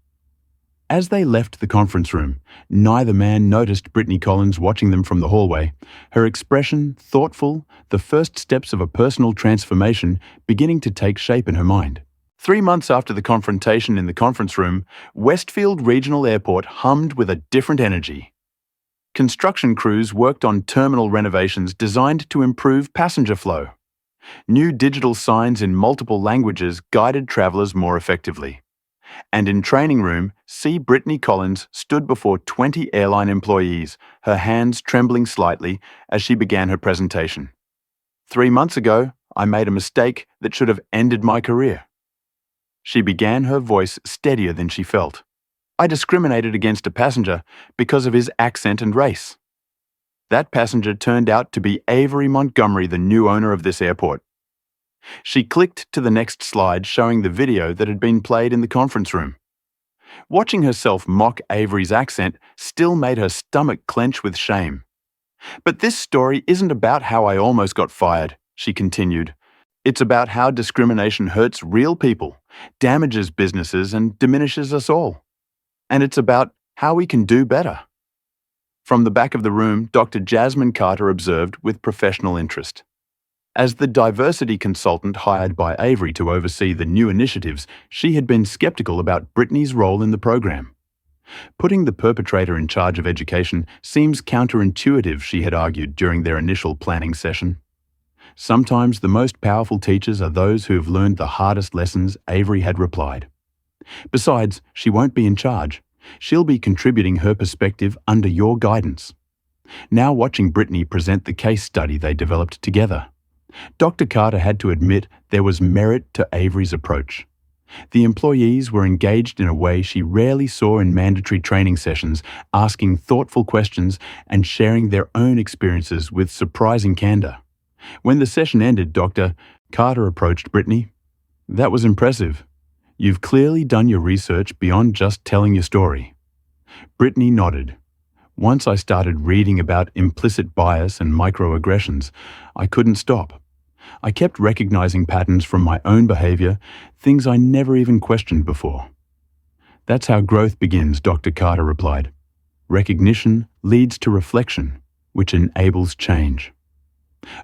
As they left the conference room, neither man noticed Brittany Collins watching them from the hallway, her expression thoughtful, the first steps of a personal transformation beginning to take shape in her mind. 3 months after the confrontation in the conference room, Westfield Regional Airport hummed with a different energy. Construction crews worked on terminal renovations designed to improve passenger flow. New digital signs in multiple languages guided travelers more effectively. And in training room, Brittany Collins stood before 20 airline employees, her hands trembling slightly as she began her presentation. 3 months ago, I made a mistake that should have ended my career. She began, her voice steadier than she felt. "I discriminated against a passenger because of his accent and race." That passenger turned out to be Avery Montgomery, the new owner of this airport. She clicked to the next slide showing the video that had been played in the conference room. Watching herself mock Avery's accent still made her stomach clench with shame. "But this story isn't about how I almost got fired," she continued. "It's about how discrimination hurts real people, damages businesses, and diminishes us all. And it's about how we can do better." From the back of the room, Dr. Jasmine Carter observed with professional interest. As the diversity consultant hired by Avery to oversee the new initiatives, she had been skeptical about Brittany's role in the program. Putting the perpetrator in charge of education seems counterintuitive, she had argued during their initial planning session. "Sometimes the most powerful teachers are those who have learned the hardest lessons," Avery had replied. "Besides, she won't be in charge. She'll be contributing her perspective under your guidance." Now watching Brittany present the case study they developed together, Dr. Carter had to admit there was merit to Avery's approach. The employees were engaged in a way she rarely saw in mandatory training sessions, asking thoughtful questions and sharing their own experiences with surprising candor. When the session ended, Dr. Carter approached Brittany. "That was impressive. You've clearly done your research beyond just telling your story." Brittany nodded. "Once I started reading about implicit bias and microaggressions, I couldn't stop. I kept recognizing patterns from my own behavior, things I never even questioned before." "That's how growth begins," Dr. Carter replied. "Recognition leads to reflection, which enables change."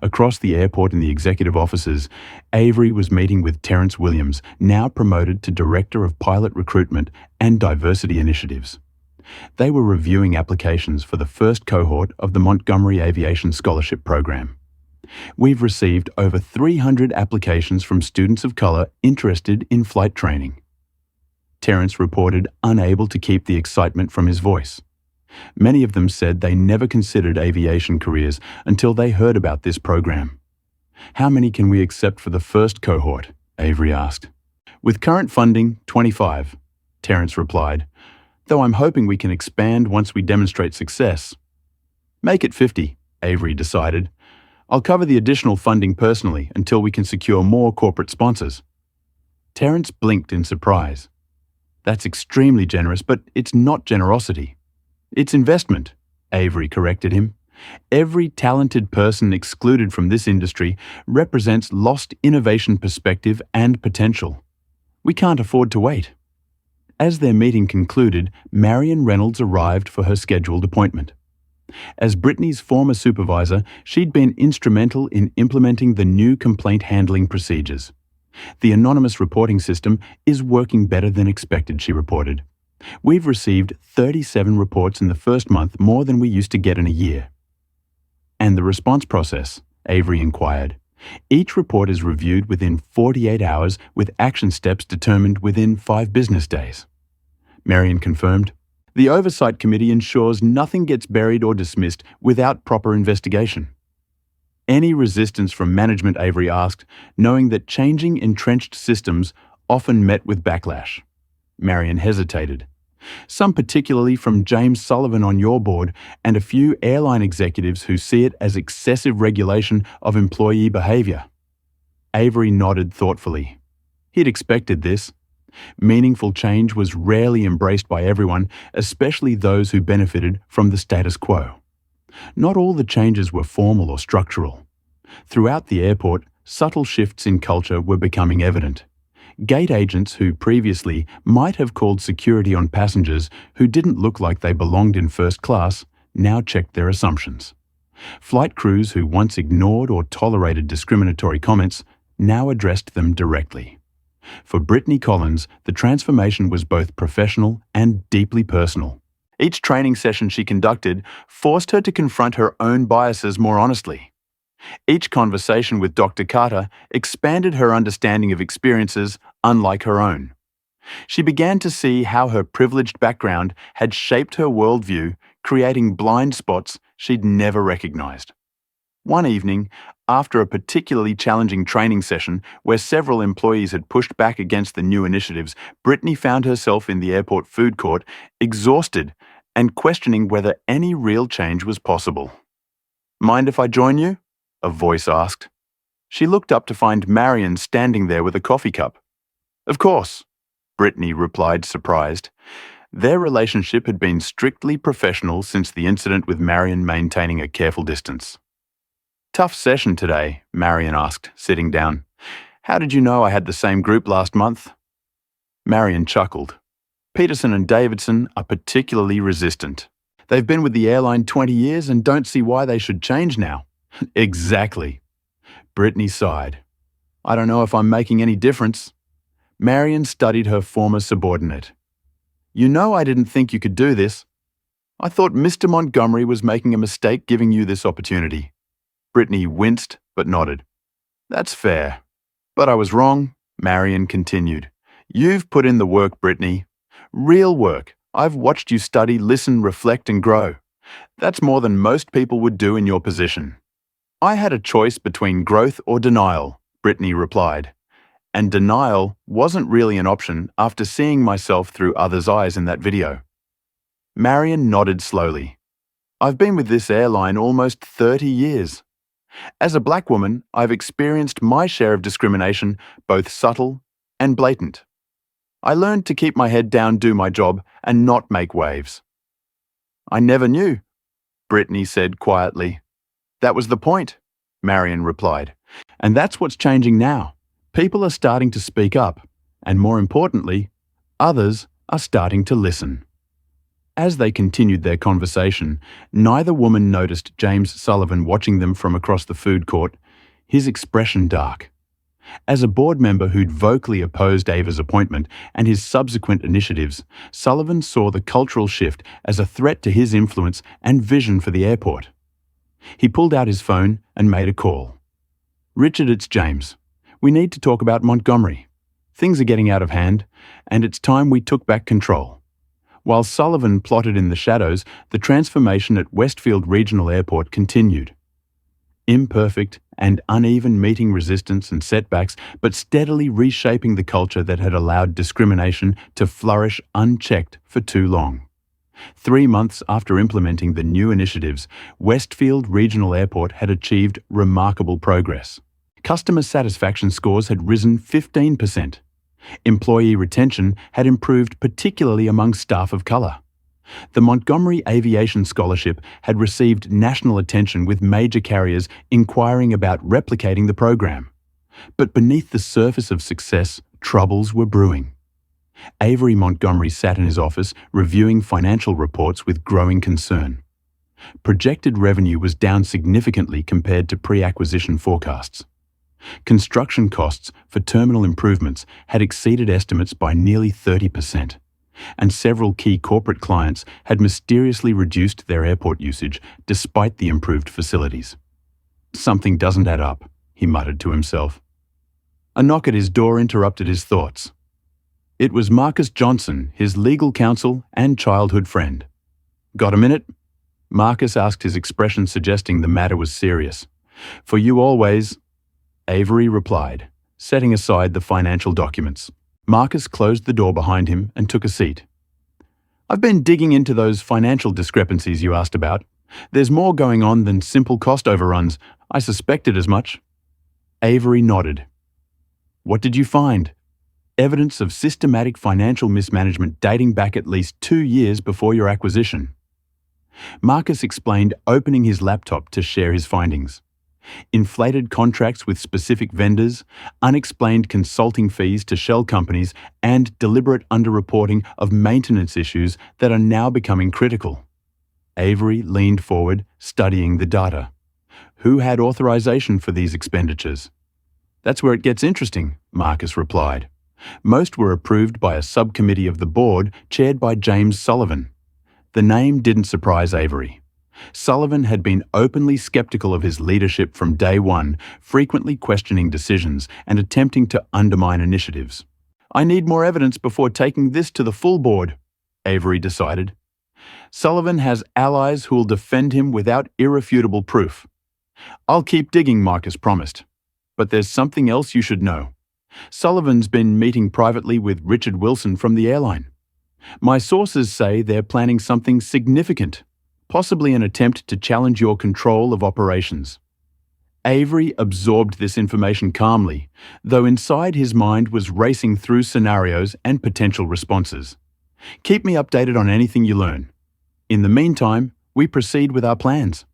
Across the airport in the executive offices, Avery was meeting with Terrence Williams, now promoted to Director of Pilot Recruitment and Diversity Initiatives. They were reviewing applications for the first cohort of the Montgomery Aviation Scholarship Program. "We've received over 300 applications from students of color interested in flight training." Terrence reported, unable to keep the excitement from his voice. Many of them said they never considered aviation careers until they heard about this program. "How many can we accept for the first cohort?" Avery asked. "With current funding, 25, Terrence replied, "though I'm hoping we can expand once we demonstrate success." "Make it 50, Avery decided. "I'll cover the additional funding personally until we can secure more corporate sponsors." Terrence blinked in surprise. "That's extremely generous, but it's not generosity. It's investment," Avery corrected him. "Every talented person excluded from this industry represents lost innovation perspective and potential. We can't afford to wait." As their meeting concluded, Marion Reynolds arrived for her scheduled appointment. As Brittany's former supervisor, she'd been instrumental in implementing the new complaint handling procedures. "The anonymous reporting system is working better than expected," she reported. "We've received 37 reports in the first month, more than we used to get in a year." "And the response process?" Avery inquired. "Each report is reviewed within 48 hours with action steps determined within 5 business days." Marion confirmed. "The Oversight Committee ensures nothing gets buried or dismissed without proper investigation." "Any resistance from management?" Avery asked, knowing that changing entrenched systems often met with backlash. Marion hesitated. "Some, particularly from James Sullivan on your board and a few airline executives who see it as excessive regulation of employee behavior." Avery nodded thoughtfully. He'd expected this. Meaningful change was rarely embraced by everyone, especially those who benefited from the status quo. Not all the changes were formal or structural. Throughout the airport, subtle shifts in culture were becoming evident. Gate agents who previously might have called security on passengers who didn't look like they belonged in first class now checked their assumptions. Flight crews who once ignored or tolerated discriminatory comments now addressed them directly. For Brittany Collins, the transformation was both professional and deeply personal. Each training session she conducted forced her to confront her own biases more honestly. Each conversation with Dr. Carter expanded her understanding of experiences unlike her own. She began to see how her privileged background had shaped her worldview, creating blind spots she'd never recognized. One evening, After a particularly challenging training session where several employees had pushed back against the new initiatives, Brittany found herself in the airport food court, exhausted and questioning whether any real change was possible. "Mind if I join you?" a voice asked. She looked up to find Marion standing there with a coffee cup. "Of course," Brittany replied, surprised. Their relationship had been strictly professional since the incident, with Marion maintaining a careful distance. "Tough session today," Marion asked, sitting down. "How did you know I had the same group last month?" Marion chuckled. "Peterson and Davidson are particularly resistant. They've been with the airline 20 years and don't see why they should change now." "Exactly." Brittany sighed. "I don't know if I'm making any difference." Marion studied her former subordinate. "You know I didn't think you could do this. I thought Mr. Montgomery was making a mistake giving you this opportunity." Brittany winced but nodded. "That's fair. But I was wrong," Marion continued. "You've put in the work, Brittany. Real work. I've watched you study, listen, reflect, and grow. That's more than most people would do in your position." "I had a choice between growth or denial," Brittany replied. "And denial wasn't really an option after seeing myself through others' eyes in that video." Marion nodded slowly. "I've been with this airline almost 30 years. As a black woman, I've experienced my share of discrimination, both subtle and blatant. I learned to keep my head down, do my job, and not make waves." "I never knew," Brittany said quietly. "That was the point," Marion replied. "And that's what's changing now. People are starting to speak up, and more importantly, others are starting to listen." As they continued their conversation, neither woman noticed James Sullivan watching them from across the food court, his expression dark. As a board member who'd vocally opposed Ava's appointment and his subsequent initiatives, Sullivan saw the cultural shift as a threat to his influence and vision for the airport. He pulled out his phone and made a call. "Richard, it's James. We need to talk about Montgomery. Things are getting out of hand, and it's time we took back control." While Sullivan plotted in the shadows, the transformation at Westfield Regional Airport continued. Imperfect and uneven, meeting resistance and setbacks, but steadily reshaping the culture that had allowed discrimination to flourish unchecked for too long. 3 months after implementing the new initiatives, Westfield Regional Airport had achieved remarkable progress. Customer satisfaction scores had risen 15%. Employee retention had improved, particularly among staff of color. The Montgomery Aviation Scholarship had received national attention, with major carriers inquiring about replicating the program. But beneath the surface of success, troubles were brewing. Avery Montgomery sat in his office reviewing financial reports with growing concern. Projected revenue was down significantly compared to pre-acquisition forecasts. Construction costs for terminal improvements had exceeded estimates by nearly 30%, and several key corporate clients had mysteriously reduced their airport usage despite the improved facilities. "Something doesn't add up," he muttered to himself. A knock at his door interrupted his thoughts. It was Marcus Johnson, his legal counsel and childhood friend. "Got a minute?" Marcus asked, his expression suggesting the matter was serious. "For you always," Avery replied, setting aside the financial documents. Marcus closed the door behind him and took a seat. "I've been digging into those financial discrepancies you asked about. There's more going on than simple cost overruns. I suspected as much." Avery nodded. "What did you find?" "Evidence of systematic financial mismanagement dating back at least 2 years before your acquisition." Marcus explained, opening his laptop to share his findings. Inflated contracts with specific vendors, unexplained consulting fees to shell companies, and deliberate underreporting of maintenance issues that are now becoming critical. Avery leaned forward, studying the data. Who had authorization for these expenditures? "That's where it gets interesting," Marcus replied. "Most were approved by a subcommittee of the board chaired by James Sullivan." The name didn't surprise Avery. Sullivan had been openly skeptical of his leadership from day one, frequently questioning decisions and attempting to undermine initiatives. "I need more evidence before taking this to the full board," Avery decided. "Sullivan has allies who will defend him without irrefutable proof." I'll keep digging, Marcus promised. But there's something else you should know. Sullivan's been meeting privately with Richard Wilson from the airline. My sources say they're planning something significant, possibly an attempt to challenge your control of operations. Avery absorbed this information calmly, though inside his mind was racing through scenarios and potential responses. Keep me updated on anything you learn. In the meantime, we proceed with our plans.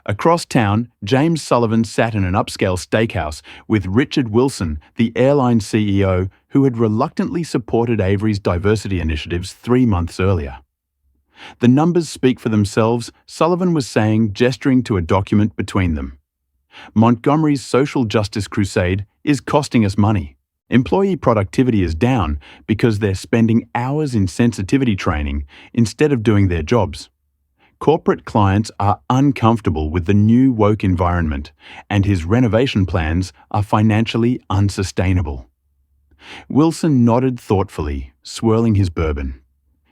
Across town, James Sullivan sat in an upscale steakhouse with Richard Wilson, the airline CEO who had reluctantly supported Avery's diversity initiatives 3 months earlier. The numbers speak for themselves, Sullivan was saying, gesturing to a document between them. Montgomery's social justice crusade is costing us money. Employee productivity is down because they're spending hours in sensitivity training instead of doing their jobs. Corporate clients are uncomfortable with the new woke environment, and his renovation plans are financially unsustainable. Wilson nodded thoughtfully, swirling his bourbon.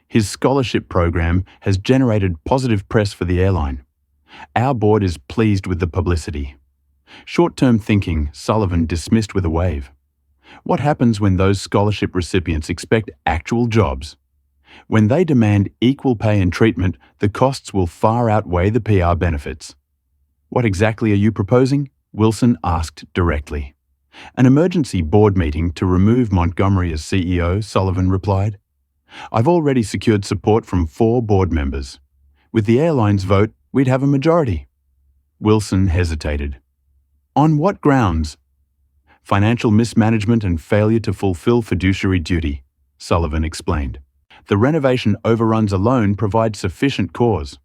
His scholarship program has generated positive press for the airline. Our board is pleased with the publicity. Short-term thinking, Sullivan dismissed with a wave. What happens when those scholarship recipients expect actual jobs? When they demand equal pay and treatment, the costs will far outweigh the PR benefits. What exactly are you proposing? Wilson asked directly. An emergency board meeting to remove Montgomery as CEO, Sullivan replied. I've already secured support from 4 board members. With the airline's vote, we'd have a majority. Wilson hesitated. On what grounds? Financial mismanagement and failure to fulfill fiduciary duty, Sullivan explained. The renovation overruns alone provide sufficient cause.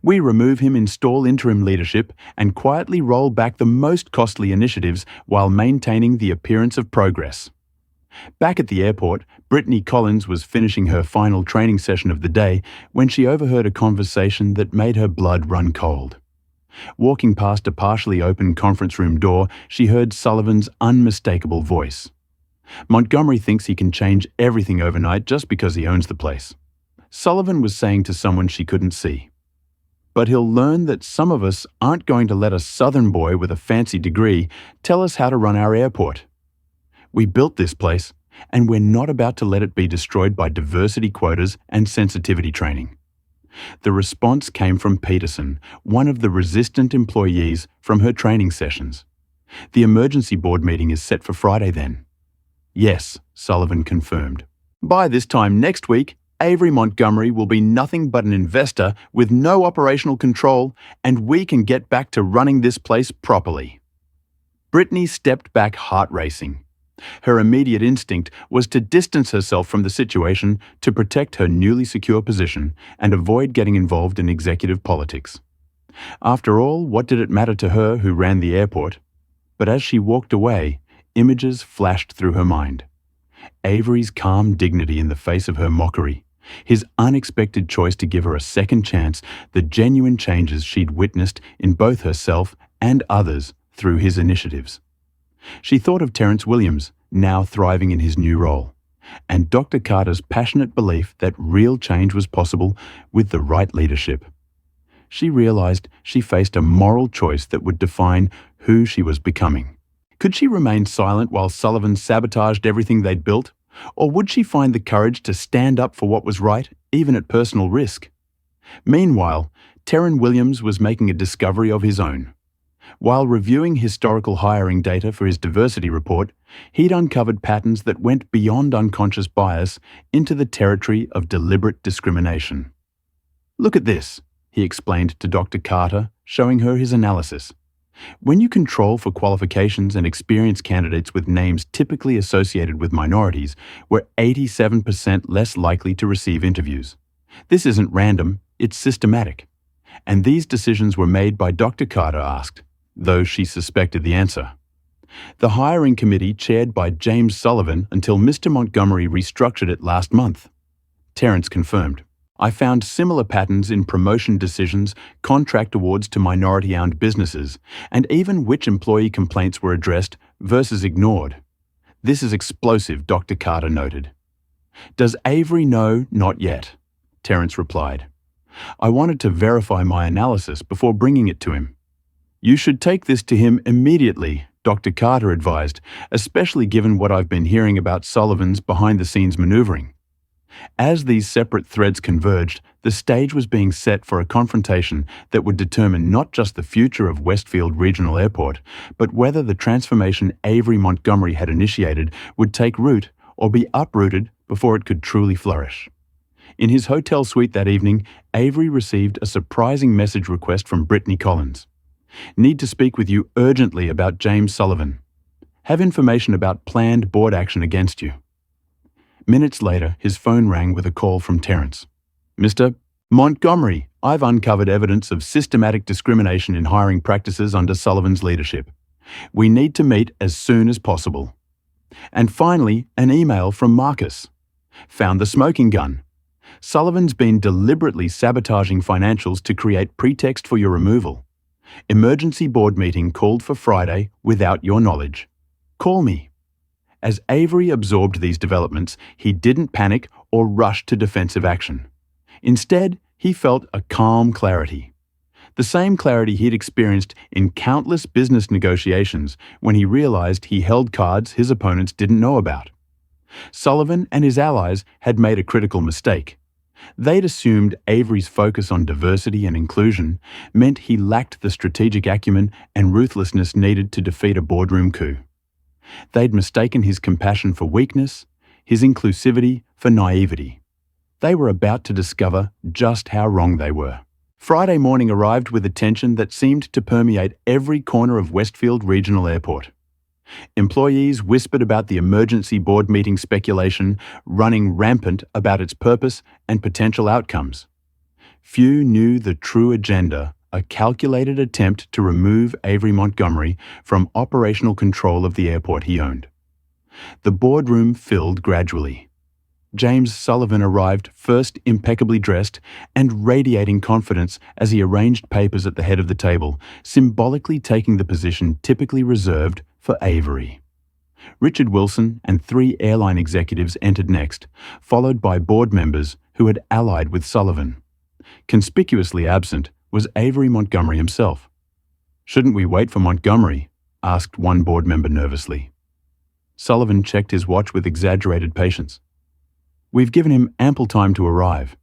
We remove him, install interim leadership, and quietly roll back the most costly initiatives while maintaining the appearance of progress. Back at the airport, Brittany Collins was finishing her final training session of the day when she overheard a conversation that made her blood run cold. Walking past a partially open conference room door, she heard Sullivan's unmistakable voice. Montgomery thinks he can change everything overnight just because he owns the place. Sullivan was saying to someone she couldn't see. But he'll learn that some of us aren't going to let a southern boy with a fancy degree tell us how to run our airport. We built this place, and we're not about to let it be destroyed by diversity quotas and sensitivity training. The response came from Peterson, one of the resistant employees from her training sessions. The emergency board meeting is set for Friday then. Yes, Sullivan confirmed. By this time next week, Avery Montgomery will be nothing but an investor with no operational control, and we can get back to running this place properly. Brittany stepped back, heart racing. Her immediate instinct was to distance herself from the situation to protect her newly secure position and avoid getting involved in executive politics. After all, what did it matter to her who ran the airport? But as she walked away, images flashed through her mind. Avery's calm dignity in the face of her mockery, his unexpected choice to give her a second chance, the genuine changes she'd witnessed in both herself and others through his initiatives. She thought of Terrence Williams, now thriving in his new role, and Dr. Carter's passionate belief that real change was possible with the right leadership. She realized she faced a moral choice that would define who she was becoming. Could she remain silent while Sullivan sabotaged everything they'd built? Or would she find the courage to stand up for what was right, even at personal risk? Meanwhile, Terran Williams was making a discovery of his own. While reviewing historical hiring data for his diversity report, he'd uncovered patterns that went beyond unconscious bias into the territory of deliberate discrimination. Look at this, he explained to Dr. Carter, showing her his analysis. When you control for qualifications and experienced candidates with names typically associated with minorities, we're 87% less likely to receive interviews. This isn't random, it's systematic. And these decisions were made by Dr. Carter asked, though she suspected the answer. The hiring committee chaired by James Sullivan until Mr. Montgomery restructured it last month. Terrence confirmed. I found similar patterns in promotion decisions, contract awards to minority-owned businesses, and even which employee complaints were addressed versus ignored. This is explosive, Dr. Carter noted. Does Avery know? Not yet, Terrence replied. I wanted to verify my analysis before bringing it to him. "You should take this to him immediately," Dr. Carter advised, especially given what I've been hearing about Sullivan's behind-the-scenes maneuvering. As these separate threads converged, the stage was being set for a confrontation that would determine not just the future of Westfield Regional Airport, but whether the transformation Avery Montgomery had initiated would take root or be uprooted before it could truly flourish. In his hotel suite that evening, Avery received a surprising message request from Brittany Collins. "Need to speak with you urgently about James Sullivan. Have information about planned board action against you." Minutes later, his phone rang with a call from Terence. "Mr. Montgomery, I've uncovered evidence of systematic discrimination in hiring practices under Sullivan's leadership. We need to meet as soon as possible." And finally, an email from Marcus. "Found the smoking gun. Sullivan's been deliberately sabotaging financials to create pretext for your removal. Emergency board meeting called for Friday without your knowledge. Call me." As Avery absorbed these developments, he didn't panic or rush to defensive action. Instead, he felt a calm clarity. The same clarity he'd experienced in countless business negotiations when he realized he held cards his opponents didn't know about. Sullivan and his allies had made a critical mistake. They'd assumed Avery's focus on diversity and inclusion meant he lacked the strategic acumen and ruthlessness needed to defeat a boardroom coup. They'd mistaken his compassion for weakness, his inclusivity for naivety. They were about to discover just how wrong they were. Friday morning arrived with a tension that seemed to permeate every corner of Westfield Regional Airport. Employees whispered about the emergency board meeting speculation, running rampant about its purpose and potential outcomes. Few knew the true agenda, a calculated attempt to remove Avery Montgomery from operational control of the airport he owned. The boardroom filled gradually. James Sullivan arrived first impeccably dressed and radiating confidence as he arranged papers at the head of the table, symbolically taking the position typically reserved for Avery. Richard Wilson and 3 airline executives entered next, followed by board members who had allied with Sullivan. Conspicuously absent was Avery Montgomery himself. "Shouldn't we wait for Montgomery?" asked one board member nervously. Sullivan checked his watch with exaggerated patience. "We've given him ample time to arrive.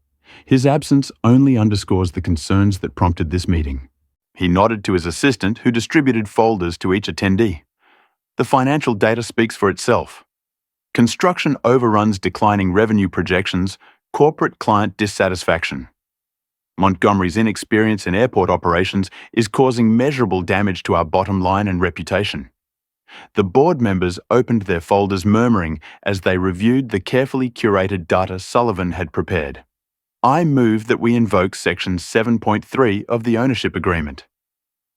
His absence only underscores the concerns that prompted this meeting." He nodded to his assistant, who distributed folders to each attendee. "The financial data speaks for itself. Construction overruns declining revenue projections, corporate client dissatisfaction. Montgomery's inexperience in airport operations is causing measurable damage to our bottom line and reputation." The board members opened their folders murmuring as they reviewed the carefully curated data Sullivan had prepared. "I move that we invoke Section 7.3 of the Ownership Agreement."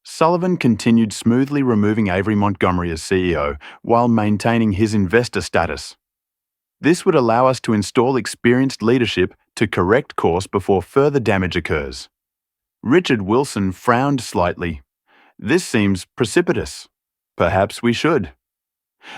Sullivan continued smoothly removing Avery Montgomery as CEO while maintaining his investor status. "This would allow us to install experienced leadership to correct course before further damage occurs." Richard Wilson frowned slightly. "This seems precipitous. Perhaps we should."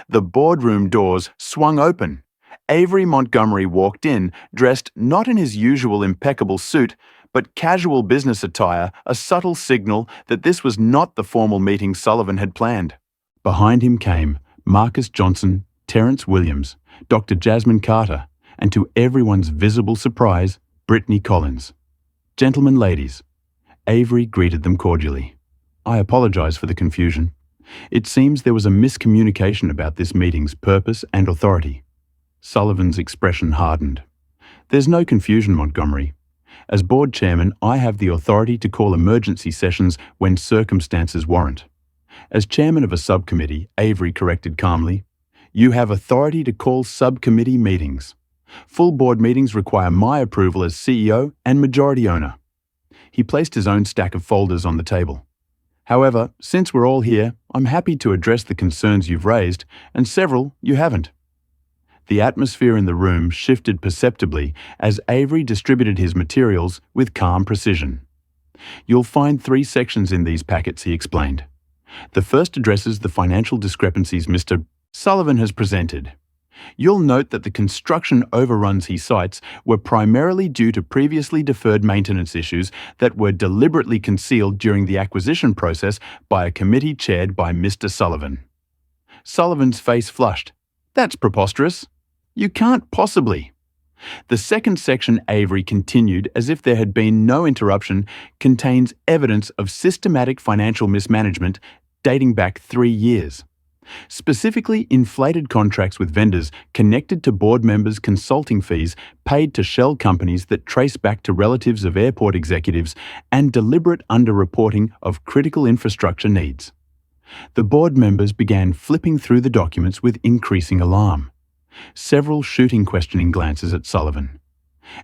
The boardroom doors swung open. Avery Montgomery walked in, dressed not in his usual impeccable suit, but casual business attire, a subtle signal that this was not the formal meeting Sullivan had planned. Behind him came Marcus Johnson, Terence Williams, Dr. Jasmine Carter, and to everyone's visible surprise, Brittany Collins. "Gentlemen, ladies," Avery greeted them cordially. "I apologize for the confusion. It seems there was a miscommunication about this meeting's purpose and authority." Sullivan's expression hardened. "There's no confusion, Montgomery. As board chairman, I have the authority to call emergency sessions when circumstances warrant. As chairman of a subcommittee," Avery corrected calmly, "you have authority to call subcommittee meetings. Full board meetings require my approval as CEO and majority owner." He placed his own stack of folders on the table. "However, since we're all here, I'm happy to address the concerns you've raised, and several you haven't." The atmosphere in the room shifted perceptibly as Avery distributed his materials with calm precision. "You'll find 3 sections in these packets," he explained. "The first addresses the financial discrepancies Mr. Sullivan has presented. You'll note that the construction overruns he cites were primarily due to previously deferred maintenance issues that were deliberately concealed during the acquisition process by a committee chaired by Mr. Sullivan. Sullivan's face flushed. That's preposterous. You can't possibly. The second section Avery continued as if there had been no interruption contains evidence of systematic financial mismanagement dating back 3 years. Specifically, inflated contracts with vendors connected to board members' consulting fees paid to shell companies that trace back to relatives of airport executives and deliberate underreporting of critical infrastructure needs. The board members began flipping through the documents with increasing alarm, several shooting questioning glances at Sullivan.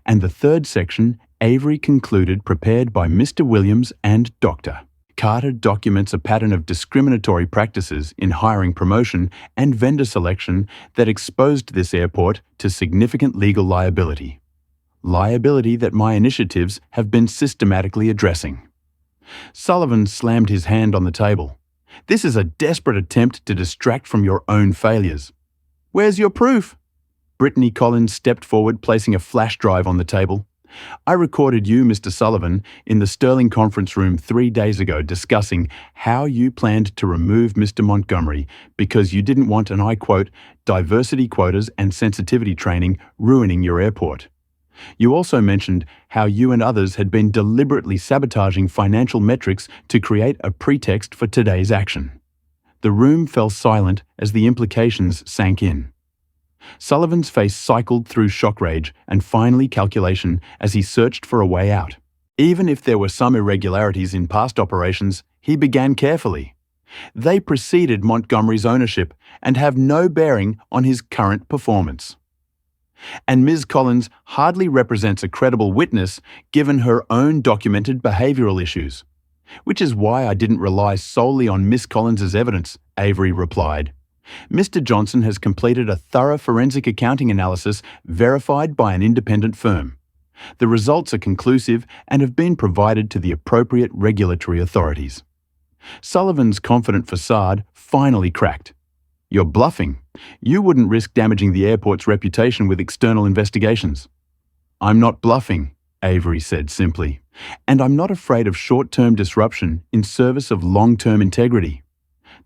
And the third section, Avery concluded, prepared by Mr. Williams and Dr. Carter, documents a pattern of discriminatory practices in hiring, promotion, and vendor selection that exposed this airport to significant legal liability. Liability that my initiatives have been systematically addressing. Sullivan slammed his hand on the table. This is a desperate attempt to distract from your own failures. Where's your proof? Brittany Collins stepped forward, placing a flash drive on the table. I recorded you, Mr. Sullivan, in the Sterling conference room 3 days ago discussing how you planned to remove Mr. Montgomery because you didn't want, and I quote, diversity quotas and sensitivity training ruining your airport. You also mentioned how you and others had been deliberately sabotaging financial metrics to create a pretext for today's action. The room fell silent as the implications sank in. Sullivan's face cycled through shock rage and finally calculation as he searched for a way out. Even if there were some irregularities in past operations, he began carefully. They preceded Montgomery's ownership and have no bearing on his current performance. And Ms. Collins hardly represents a credible witness given her own documented behavioral issues. Which is why I didn't rely solely on Miss Collins's evidence, Avery replied. Mr. Johnson has completed a thorough forensic accounting analysis verified by an independent firm. The results are conclusive and have been provided to the appropriate regulatory authorities. Sullivan's confident facade finally cracked. You're bluffing. You wouldn't risk damaging the airport's reputation with external investigations. I'm not bluffing, Avery said simply, and I'm not afraid of short-term disruption in service of long-term integrity.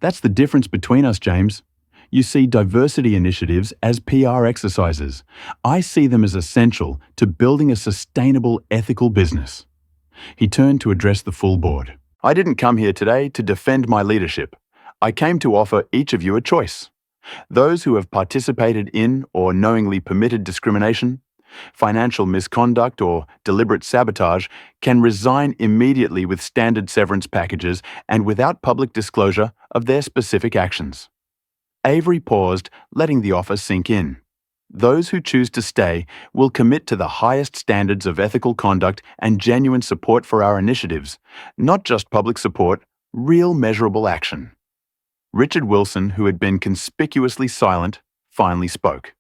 That's the difference between us, James. You see diversity initiatives as PR exercises. I see them as essential to building a sustainable, ethical business. He turned to address the full board. I didn't come here today to defend my leadership. I came to offer each of you a choice. Those who have participated in or knowingly permitted discrimination, financial misconduct, or deliberate sabotage can resign immediately with standard severance packages and without public disclosure of their specific actions. Avery paused, letting the offer sink in. Those who choose to stay will commit to the highest standards of ethical conduct and genuine support for our initiatives, not just public support, real measurable action. Richard Wilson, who had been conspicuously silent, finally spoke.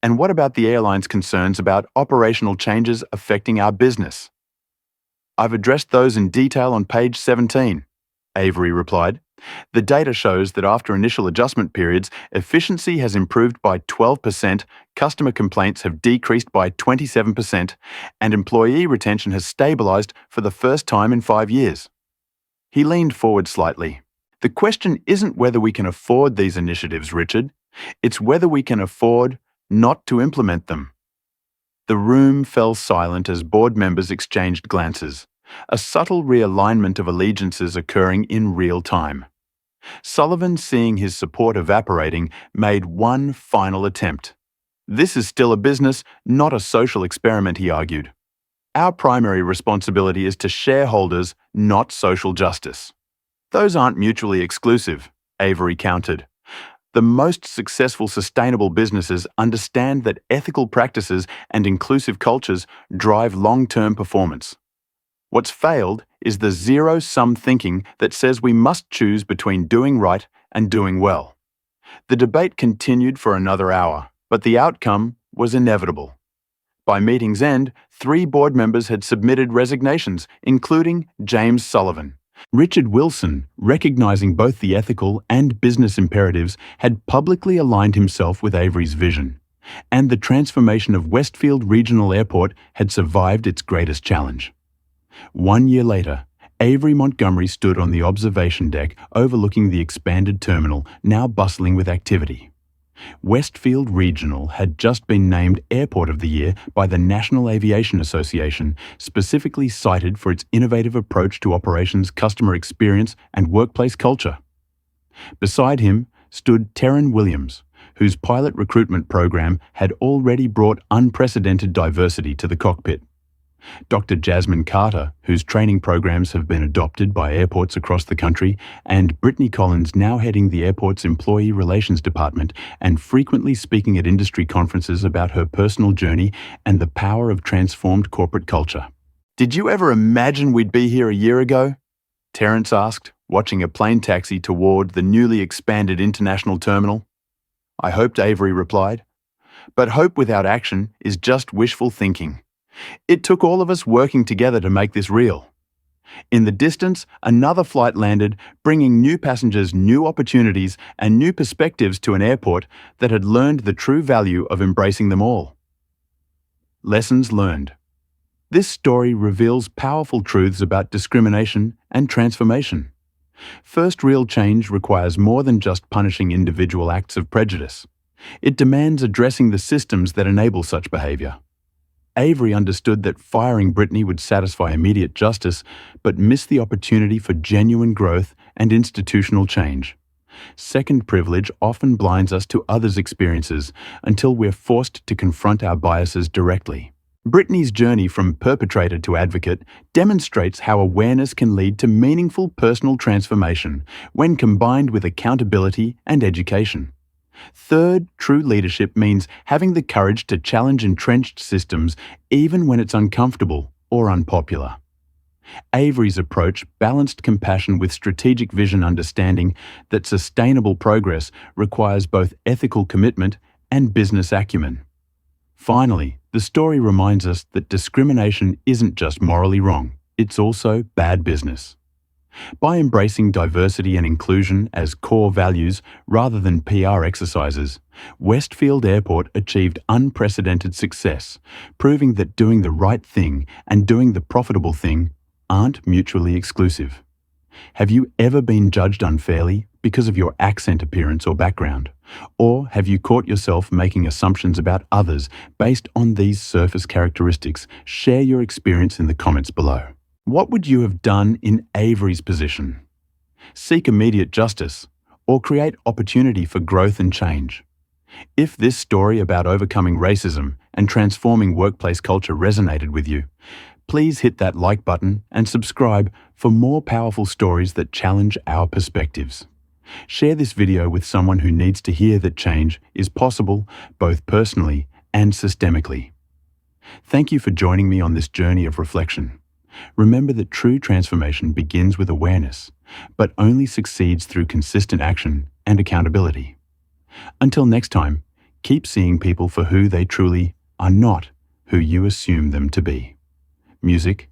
And what about the airline's concerns about operational changes affecting our business? I've addressed those in detail on page 17, Avery replied. The data shows that after initial adjustment periods, efficiency has improved by 12%, customer complaints have decreased by 27%, and employee retention has stabilized for the first time in 5 years. He leaned forward slightly. The question isn't whether we can afford these initiatives, Richard. It's whether we can afford not to implement them. The room fell silent as board members exchanged glances, a subtle realignment of allegiances occurring in real time. Sullivan, seeing his support evaporating, made one final attempt. This is still a business, not a social experiment, he argued. Our primary responsibility is to shareholders, not social justice. Those aren't mutually exclusive, Avery countered. The most successful sustainable businesses understand that ethical practices and inclusive cultures drive long-term performance. What's failed is the zero-sum thinking that says we must choose between doing right and doing well. The debate continued for another hour, but the outcome was inevitable. By meeting's end, 3 board members had submitted resignations, including James Sullivan, Richard Wilson, recognizing both the ethical and business imperatives, had publicly aligned himself with Avery's vision, and the transformation of Westfield Regional Airport had survived its greatest challenge. 1 year later, Avery Montgomery stood on the observation deck overlooking the expanded terminal, now bustling with activity. Westfield Regional had just been named Airport of the Year by the National Aviation Association, specifically cited for its innovative approach to operations, customer experience, and workplace culture. Beside him stood Terran Williams, whose pilot recruitment program had already brought unprecedented diversity to the cockpit. Dr. Jasmine Carter, whose training programs have been adopted by airports across the country, and Brittany Collins, now heading the airport's Employee Relations Department and frequently speaking at industry conferences about her personal journey and the power of transformed corporate culture. "Did you ever imagine we'd be here a year ago?" Terrence asked, watching a plane taxi toward the newly expanded international terminal. "I hoped," Avery replied. "But hope without action is just wishful thinking. It took all of us working together to make this real." In the distance, another flight landed, bringing new passengers, new opportunities, and new perspectives to an airport that had learned the true value of embracing them all. Lessons learned. This story reveals powerful truths about discrimination and transformation. First, real change requires more than just punishing individual acts of prejudice. It demands addressing the systems that enable such behavior. Avery understood that firing Brittany would satisfy immediate justice, but missed the opportunity for genuine growth and institutional change. Second, privilege often blinds us to others' experiences until we're forced to confront our biases directly. Brittany's journey from perpetrator to advocate demonstrates how awareness can lead to meaningful personal transformation when combined with accountability and education. Third, true leadership means having the courage to challenge entrenched systems even when it's uncomfortable or unpopular. Avery's approach balanced compassion with strategic vision, understanding that sustainable progress requires both ethical commitment and business acumen. Finally, the story reminds us that discrimination isn't just morally wrong, it's also bad business. By embracing diversity and inclusion as core values rather than PR exercises, Westfield Airport achieved unprecedented success, proving that doing the right thing and doing the profitable thing aren't mutually exclusive. Have you ever been judged unfairly because of your accent, appearance, or background? Or have you caught yourself making assumptions about others based on these surface characteristics? Share your experience in the comments below. What would you have done in Avery's position? Seek immediate justice or create opportunity for growth and change? If this story about overcoming racism and transforming workplace culture resonated with you, please hit that like button and subscribe for more powerful stories that challenge our perspectives. Share this video with someone who needs to hear that change is possible both personally and systemically. Thank you for joining me on this journey of reflection. Remember that true transformation begins with awareness, but only succeeds through consistent action and accountability. Until next time, keep seeing people for who they truly are, not who you assume them to be. Music